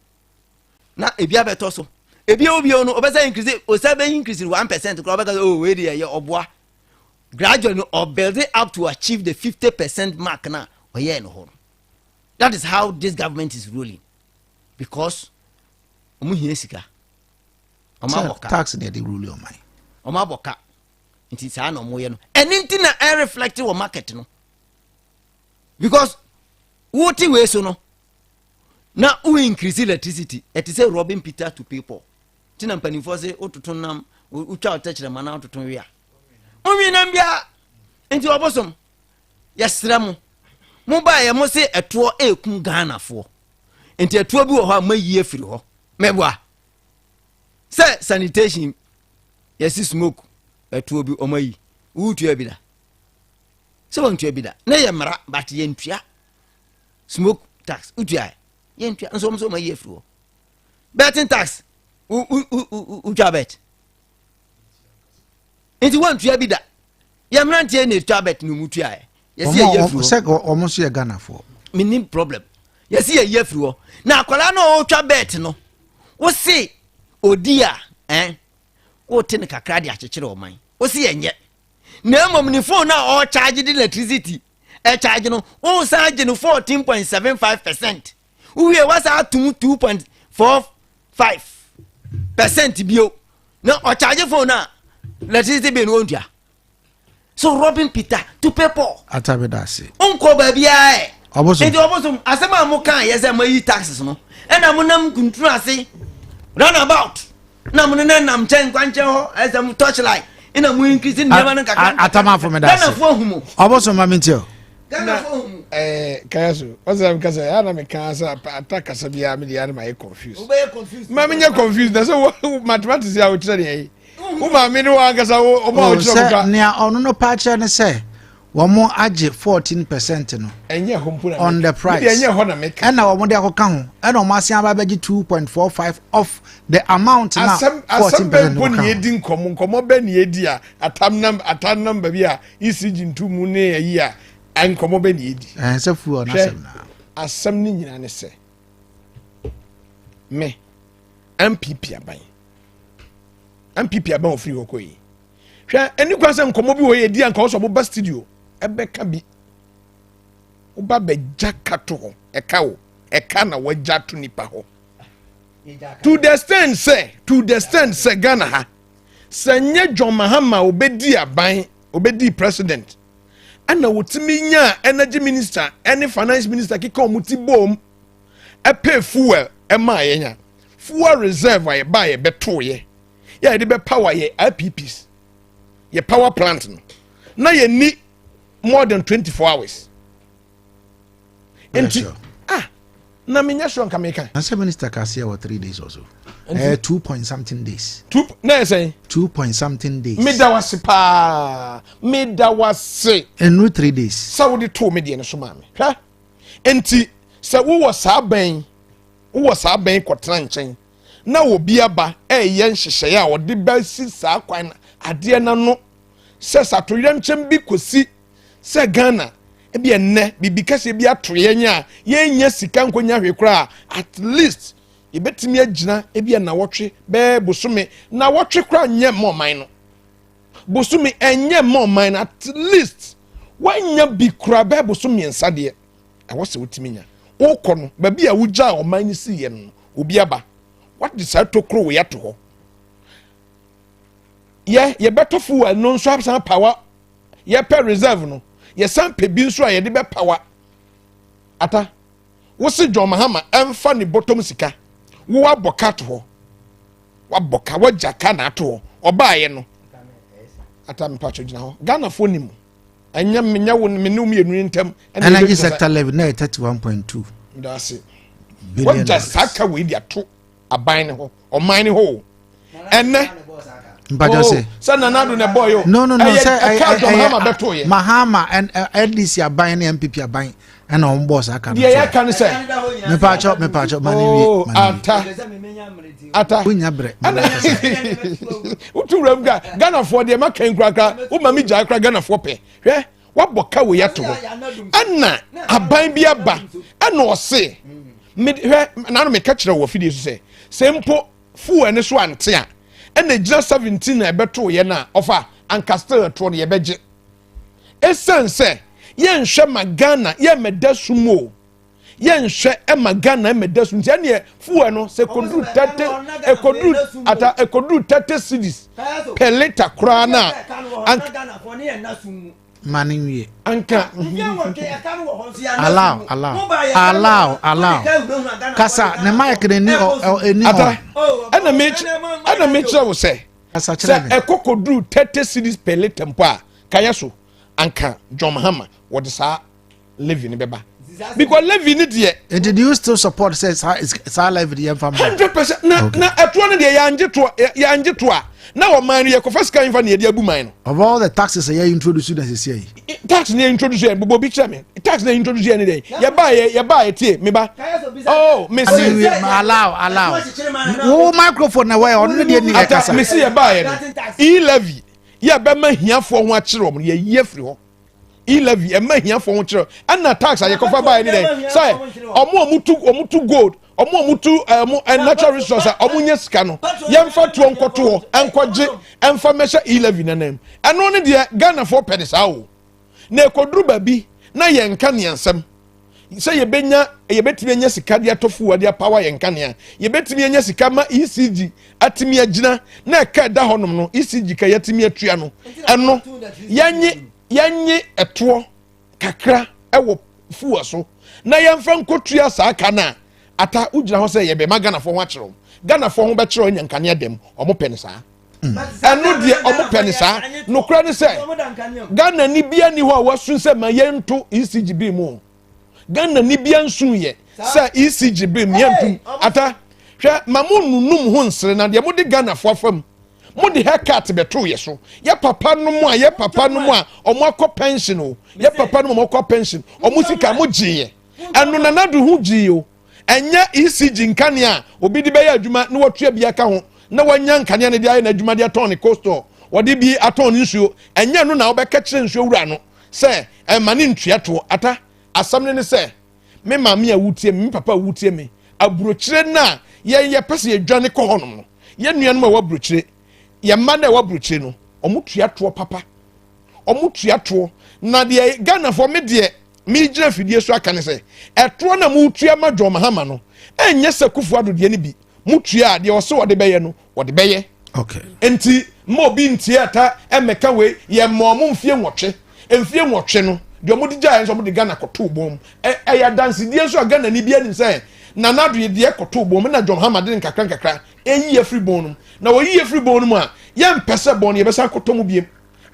Na ebia beto so. Ebia obi no obesa increase o sabe increasing 1% ko obeka oh we dey oboa. Gradually or build it up to achieve the 50% mark na oye no ho. That is how this government is ruling. Because omu hie sika. Oma boka. Tax dey rule on my. Oma boka. Nti sa na omo ye no. Anything na reflect on market no. Because what we so no now we increase electricity it is a robbing Peter to people tina mpani for say otutu nam ucha otechre mana otutu wi a omi nam bia enti obosom yesra mu mo ba ye mo se eto ekun Ghana fo enti eto bi wo ho amayi afiri ho mebwa say sanitation yesi smoke eto bi omayi utu bi da so won tu bi da na ye mara but ye ntua smoke tax utua ye ntua nso ma ye fro betting tax utua bet enti won tua bi da ye mrantie na tua bet no mutua ye se ye fro se omoso ye Ghana for minim problem ye se ye fro na akwala na o tua bet no wo se odia wo te ne kakra de akekere o man wo se ye nye na mom ni phone na o charge the electricity charge no o charge no 14.75%. We was at 2.45% bio. No o charge for na electricity be no dia. So robbing Peter to people. Atabedase. Unko baby ai. Oboso. Enti oboso asema mo kan yese ma yi taxes no. And I'm nam kuntru ase. Runabout. Na mo nam chen kwanche ho asem torchlight. Ina mu increase never no kaka. Atama for me that. Na fo humo. Oboso ma mentio. Na fo humo. Kayaso. Ozam kasa ya na me kasa ataka sabia me dia na my confused. Ube confused. Ma me confused. That's what mathematics ya o tire ye. Uma me no angasa o ma o tire ko. Nia ono no pa che ne se. Womo age 14% no. Enye hompuna. On the price. Enye ho na make. And womo de akoka ho. And o masia aba beji 2.45 of the amount now. 14% poni edi nkomo be ne edi a atam ba bi a isiji ntumu ne yi a nkomo be ne edi. Se fu o na asem na. Asem ni nyina ne se. Me MPP aban ofiri hoko yi. Hwe eni kwase nkomo bi wo ye di anka wo so bo studio ebeka bi uba be jakato ho eka na wajato nipa ho to the extent say Ghana ha sanye John Mahama obedi president ana wotimi nya energy minister any finance minister kika omuti bom pay fuel ma yenya fuel reserve ay ba ye beto ye ya de be power ye IPPs ye power plant no na ye ni more than 24 hours. Na minya sure nka meka. As minister Kasia was 3 days or so. 2 point something days. 2 na say 2 point something days. Me da was and no 3 days. So we to me no so ma me. Hwa. Enti se wo was aban kwotena nchen. Na obi aba ye nhyehyeye a wode ba si sa kwan ade na no se satoyam nchen bi kosi se Ghana ebi enne bibi kase bi atoye nya ye nya sika nkonya hwekura at least ye betimi agina ebi na wotwe be bosome na wotwe kura nya moman no bosome enye moman at least wanya bi kura be bosome nsade e wose wotimi nya wokọ no ba bi a wugya oman ni si ye no obi aba what decide to kro we yato ho ye better fuel no so absan power ye per reserve no ye sampe bi nso a ye de be power ata wo se John Mahama emfa ni bottom sika wo aboka to ho waboka wajaka na to ho oba ye no ata me pacho gina ho Ghana fo nim anya menya wo me no mienu ntem energy sector level na 31.2 that's it what just saka we dia to aban ne ho oman ne ho enne Mbajase. Sana nadu ne boy yo. No. Mahama and LDC aban and MPP aban and on boss aka. Yeah, can say. Me pacho mani. Ata. Unya bre. Utu remga Ghana for the maka nkraka. U mami ja kra Ghana for pe. Hwe waboka we yato. Anna aban bi aba. Ana o se. Me hwe na no me ka kire wo fidie so se. Sempo fu ene so ante a. And the just 17 na beto ye na offer and castle to ye beje essence say ye nhwe magana ye medasumo ye nhwe e magana medasu ntia ne fu no se kodu 30 cities per liter kra na Mani anka allow kasa ne mic ni eni ana mechi wo say ekokodu 30 cities per liter mpo a Kayaso anka John Mahama what is levy ni beba because levy ni de did you still support says it's our levy the family 100% na eto no de ya anje to a na o man ye ko first kan fa na ye abu man no of all the taxes you introduce to the say tax na introduce e bobo bi chame tax na introduce e ni dey ye ba tie me ba oh me see allow wo microphone na why on dey ni kasa me see ye ba ye e levy ye be ma hiafo ho a kire om ye ye free ho e levy e ma hiafo ho kire ana tax ye ko fa ba ye ni dey say omutu gold omutu natural resource omunye sika no yemfa to nkoto ho enkoje emfa mesha 11 nanem eno ne de Ghana for pedesa wo na ekoduru ba bi na yenka ne ansam sɛ yɛbɛtumi anya sika de atɔfu ade apawa yenka ne yɛbɛtumi anya sika ma ECG atimi agina na ɛka da hɔnom no ECG ka yɛtimi atua no ɛno yɛnye ɛtoɔ kakra ɛwɔ fuwa so na yɛmfa nkotua saa ka na ata ugyina hɔ sɛ yɛbɛma Ghanafoɔ ho akyerɛw Ghanafoɔ ho bɛkyerɛw nyankane dem ɔmo pɛ ne saa ɛno deɛ ɔmo pɛ ne saa nokora ne sɛ Ghana ni bia ni hɔ a wasun sɛ ma yɛnto ECG bi mu Ghana ni bia nsun yɛ sɛ ECG bi mu yɛntum ata hwɛ ma mo nunum ho nsere na deɛ mo de Ghanafoɔ afam mo de haircut bɛto yɛ so yɛ papa no mu a ɔmo akɔ pension o yɛ papa no mu akɔ pension ɔmo sika mo gyeeyɛ ɛno nanado ho gyee o ɛnyɛ ECG nkane a obi de bɛyɛ adwuma na watua bi aka ho na wanya nkane ne de ayɛ na adwuma de atɔn ne coastal wɔde bi atɔn ne nsuo ɛnyɛ no na wɔbɛka kyerɛ nsuo wura no sɛ ɛma ne ntua to ata asam ne sɛ me maame a wutie me papa a wutie me aburokyire na yɛ pɛsɛ yɛdwane kɔ hɔ nom no yɛ nuanom a waburokyire yɛ mma na waburokyire no ɔmo tua to papa ɔmo tua to na de Ghanafoɔ me de me gyina fidie so aka ne sɛ ɛtoɔ na mo tua ma John Mahama no ɛnyɛ sɛ kufu adodeɛ ne bi mo tua deɛ ɔsɛ wɔde bɛyɛ no wɔde bɛyɛ okay enti mo bi ntie ata ɛmɛka we yɛ mo mfie nwɔtwe no deɛ mo de gya nso mo de Ghana kɔto bom ɛyɛ dansidie nso a Ghana ni bi anim sɛ na nado yɛ deɛ kɔto bom na John Mahama de nkakra ɛyi afri bon no na wɔyi afri bon no mu a yɛmpɛ sɛ bon yɛbɛsa kɔtɔ mu biem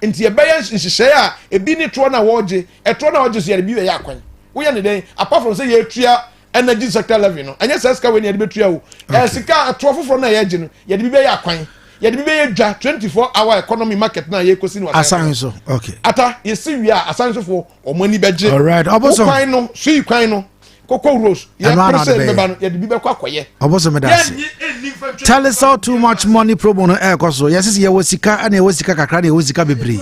enti yɛbɛyɛ nhyehyɛ a ebi ne toɔ na wɔgye ɛtoɔ na wɔgye so yɛde bi yɛ akwan woyɛ ne den apart from sɛ yɛtua energy sector levy no ɛnyɛ sɛ sika we ne yɛde betua wo sika atoɔ foforɔ na yɛgye no yɛde bi bɛyɛ akwan yɛde bi bɛyɛ dwa 24-hour economy market na yɛkosi no asan so okay ata yɛsi wi a asan so fo ɔmo ani bɛgye alright oboso kwan no sui kwan no Koko Rose yɛ prese beba no yɛde bi bɛkɔ akɔyɛ oboso me dase tell us how too much money promo no ɛkɔ yes yɛ wɔ sika ana yɛ wɔ sika kakra na yɛ wɔ sika bebree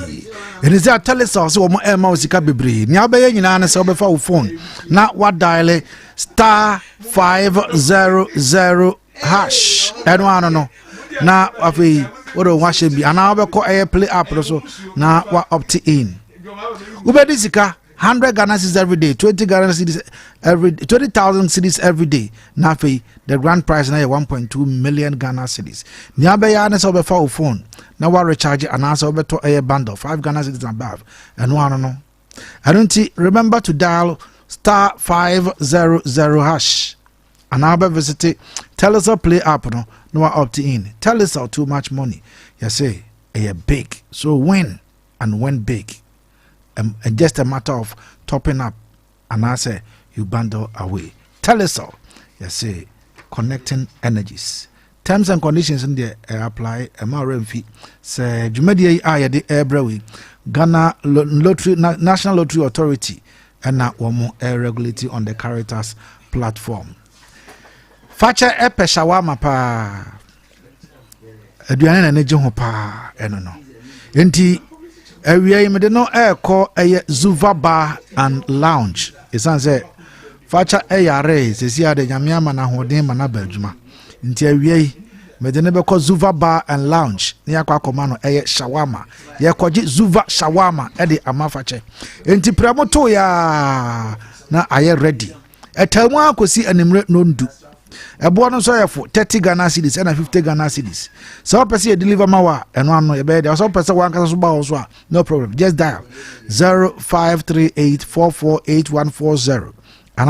ɛni sɛ tell us how sɛ wɔn ɛma wɔ sika bebree nea ɔbɛyɛ nyinaa ne sɛ ɔbɛfa wo phone na wa dial *500# ɛno ano no na afei wɔde wɔn ahyɛ bi ana ɔbɛkɔ ɛyɛ play app no so na wa opt in wobɛdi sika 100 Ghana cedis every day, 20 Ghana cedis every 20,000 cedis every day. Nafi the grand prize na 1.2 million Ghana cedis. Niabe ya ne so be fa phone. Na wa recharge and answer be to a bundle 5 Ghana cedis and above. And one no. I don't remember to dial *500#. And now be visit tell us a play app no opt in. Tell us how too much money. You say a big. So win and win big. And just a matter of topping up, and I say you bundle away. Tell us all. You say connecting energies. Terms and conditions in there apply. MRM fee. Say Jumedia I the Airbrawi Ghana Lottery National Lottery Authority and now one more air regulating on the Caritas platform. Facha epe shawama pa. Aduane na neje ho pa eno no. Enti Area me de no call a Zuva Bar and Lounge. It's answer Facha Ayare, says here the Yamiama na Hodin Manabeljuma. Inti area me de never call Zuva Bar and Lounge. Near Kwakomano a Shawama. Ya kwaji Zuva Shawama Eddie Amafache. Inti Pramoto ya na aye ready. A time could see an imre non do. A bonus for 30 Ghana cedis and 50 Ghana cedis. So person deliver mawa and one no bed. Also person one can suba no problem. Just dial 0538448140 and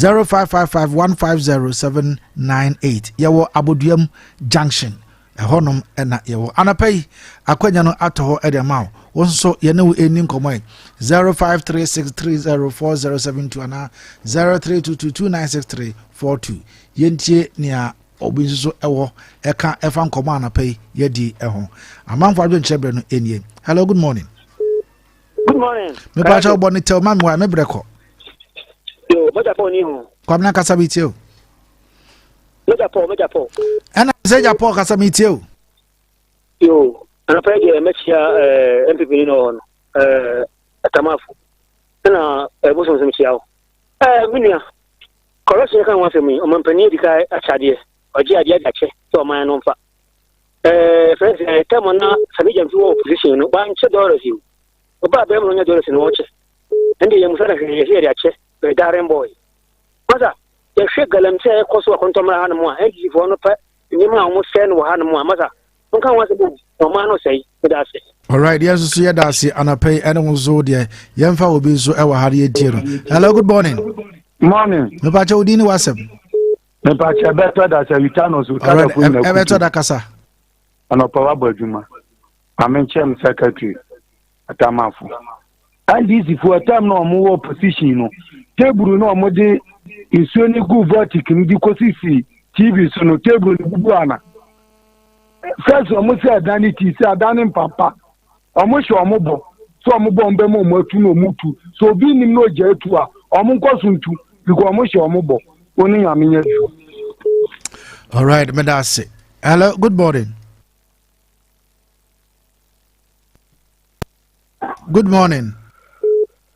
0555150798. Yawo Abuduam Junction. A honum and na yawo anapay akwanya no ato e de ma wo so ye ne eni nkomo 0536304072 ana 0322296342 yentie nia obi so ewo eka efa nkomo anapay ye di ho amanfo adwo nchebre no enie. Hello, good morning. Good morning. Me pa cha obo ni tell mami wa me breko yo moja po ni ho kwamna kasabiti o Meja po. Ana seja po kasa mitio. Yo, ana pege mechia MPP ni no atamafu. Na boso mchia. Minia. Correction kan wa femi o mampani di kai achade. Oje ade ache to man no mfa. friends come on Sabijan to opposition no ban $2 you oba be mo nya $2 no che ndi ye musara here ya che be daren boy masa ya hwe galamse ko so kontomra han mo ndi fo no pa ni ma mo sen wo han mo masa on kan wase bu no ma no sei da se. All right, yes, so yeah, that's it. And I pay anyone so there. Yamfa will be so ever had a dear. Hello, good morning. Morning. No patch Udini was him. No patch better that's a return of better da casa. And a power Juma. I'm in Chem secretary at Amafu. And this is for a time no more position. Table no more day is only good vertical because TV so no table Buana. First, almost said Danity, said Danin Papa. Almost your mobile. So I'm bomb motu no mutu. So being no jetua, almost to because almost your mobile. Only a minute. All right, Medasi. Hello, good morning. Good morning.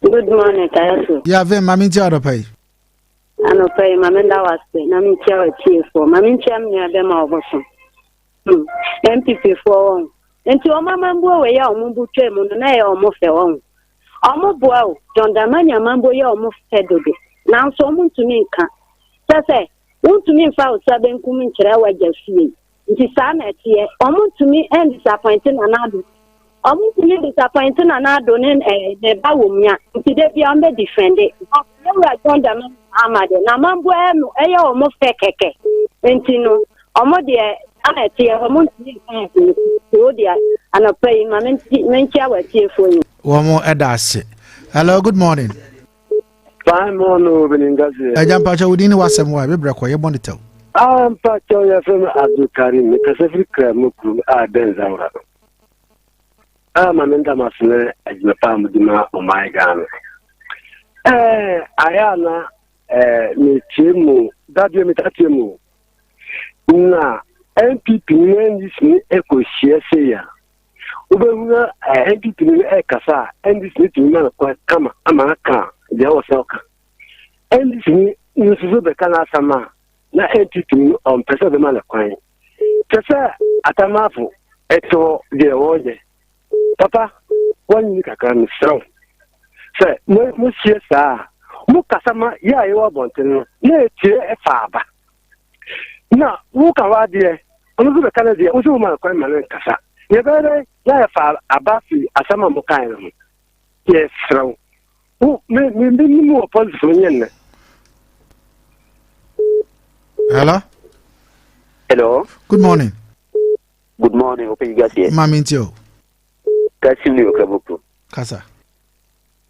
Good morning, Kayaso. Yeah, very Maminti out of pay. I know pay Mamenda was pay. Namintia a chief for Mamintia near them over. MPP for nti o mambo we ya o mbu twem no na ya o mo fe won o mo boa o John Damania mambo ya o mo fe dodo na nso o ntumi nka sese ntumi nfa o sabe nkum nkira wa jafie nti sa na tie o ntumi end disappointing anado o ntumi disappointing anado ne ba wo mia nti de bia mbe defend o wa John Damania amade na mambo e no e ya o mo fe keke nti no o mo de ana tie o mo ntumi nka so dia ana pay ma mentia wa tie for you one more edase. Hello, good morning. Fine morning, Beningazi. Ejampacha Udini wasem wa bebre ko ye monitor. Pacho ya from Abdul Karim because every crime ku Benzawra. Mamenda masne ajmepa mudima o my gan. Ayana mi timu dadwe mitatimu. Na MPP ni eko shiese ya. Ubehuna MPP ni ekasa ndisi ni mana kwa kama amaka dia wosoka. Ndisi ni nsusu be kana sama na MPP ni pesa be mana kwa. Pesa atamafu eto dia woje. Papa wani kaka ni strong. Se mo shiesa mo kasama ya yewa bonteno na etie efaaba. Na wuka wadie onu be kana die usu ma kwa mane kasa ye bere ya fa abafi asama mukai no yes raw me mu opposite from yen. Hello, good morning. Good morning, open gasi mamintio kasi ni okabuku kasa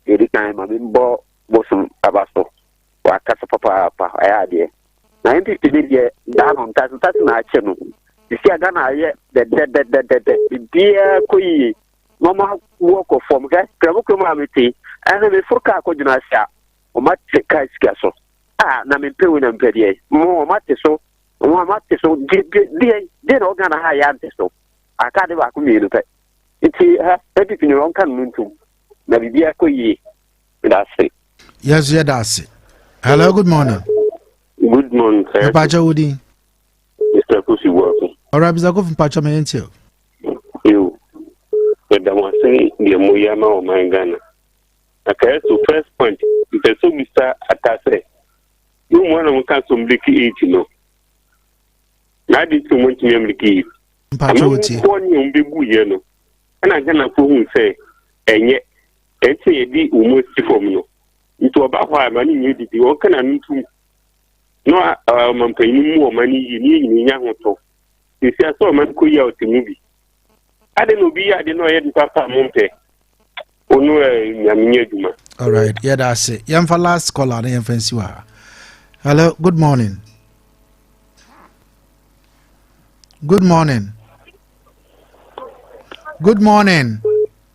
eri kan mamimbo bosum abaso wa kasa papa ayade na MPP dey down on that na ache no isi aga na aye de bia koyi mama work of form ga krabo ma meti ana me furka ko jina sia o ma tseka iska so na me pewe na mpedie mo ma teso de no ga na ha ya teso aka de ba ku mi pe iti ha MPP ni ron kan nuntum na bia koyi that's it. Yes, yeah, that's it. Hello, good morning. Good morning, sir. Pacha Udi. Mr. Kusi working. All right, Bizago from Pacha Mayentio. You. But I was saying the Muyama or my Ghana. Okay, so first point, the so Mr. Atase. You want to come some licky eat, you know. Now did you want to make it? Pacha Uti. One big you and I cannot say, and yet, and say, the almost from you. Into about why money you did the work and to. No, I'm paying more money in young talk. You see, I saw a man go out the movie. I don't know, I didn't know I had Papa Monte. Oh, no, Yamina. All right, yeah, that's it. Yam for last call on the fancy. Hello, good morning. Good morning. Good morning.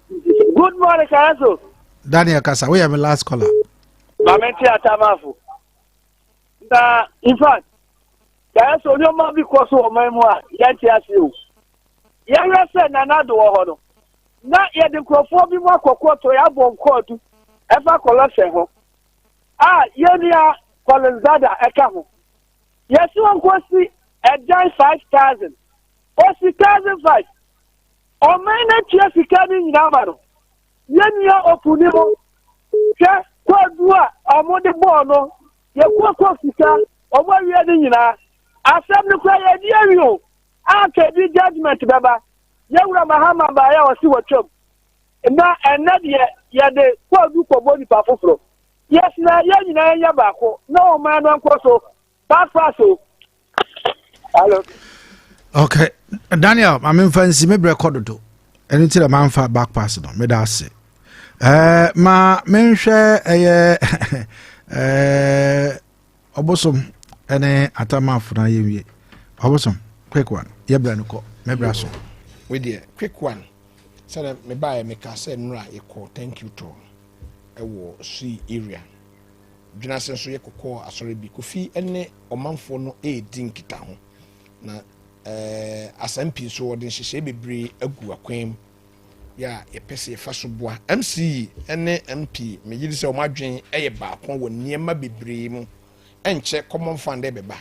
Good morning, Kayaso. Daniel Kasa, we have a last caller. Mamenti atamafu. Na in fact Kayaso onye ma because o maimu a yanti asiu ya rese na nado wo ho no na ye de krofo bi mu akokko to ya bon kodu e fa collection ho ye nia Colonzada eka ho ye si won ko si e dan 5,000 5 o man na tia sika ni nyina ma no yenia opuni mo hwe kwadua omode bo no ye kwakwa sika omo wie ni nyina asem ni kwa ye di awio aka di judgment baba yewura mahama ba ya wasi watwam na enade ye de kwadu kobo ni pa foforo yes na ye nyina nya ba ko na o man no nkoso ba faso hello. Okay, Daniel, I'm in fancy me record do. Anything a man for back pass no, me da say. Ma menhwe obosom ene atama afuna yewie. Obosom quick one. Ye bra no ko, me bra so. We there, quick one. Say me buy me ka say nra ye call thank you to. Ewo see area. Dwena senso ye kokọ asore bi kofi ene omanfo no din kita ho. Na asampi so wodin hyehyɛ bebree agu akwam ya yɛpɛsɛ yɛfa so boa MC ene MP megye sɛ ɔmadwen ɛyɛ baako wɔ nneɛma bebree mu ɛnkyɛ common fund bɛba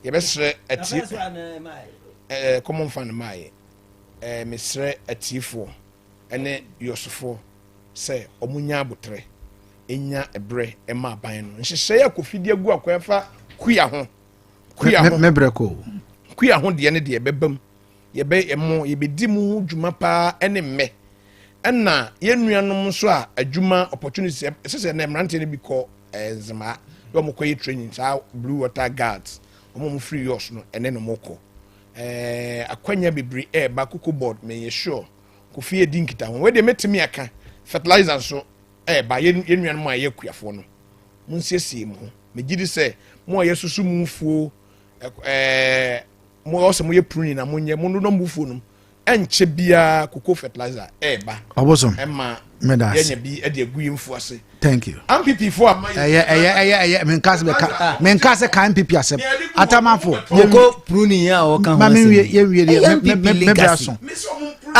yɛbɛsrɛ atie common fund mai mesrɛ atiefo ene yosofo sɛ ɔmunya abotre enya ebre ɛma aban no nhyehyɛ yɛ kofidi agu akwam fa kuya ho mebreko kuya ho de ne de bebam yebe emo yebedi mu dwuma pa ene mme enna yenuanom so a adwuma opportunity sese na emrante ne bi ko zema do mo koyi training sa blue water guards mo free yours no ene no moko akwanya bibri ba kuku board me ye sure ko fie di nkita ho we de metimi aka fertilizer so ba yenuanom a yekuafo no munsiesie mu me gidi se mo yesusu mu fuo mo also mo ye pruning na mo nye mo no mbufu no enche bia cocoa fertilizer ba obosom emma medas ye nya bi e de agu yimfu ase. Thank you MPP for am men kase ka MPP asem atamafo cocoa pruning ya o kan ho me bra so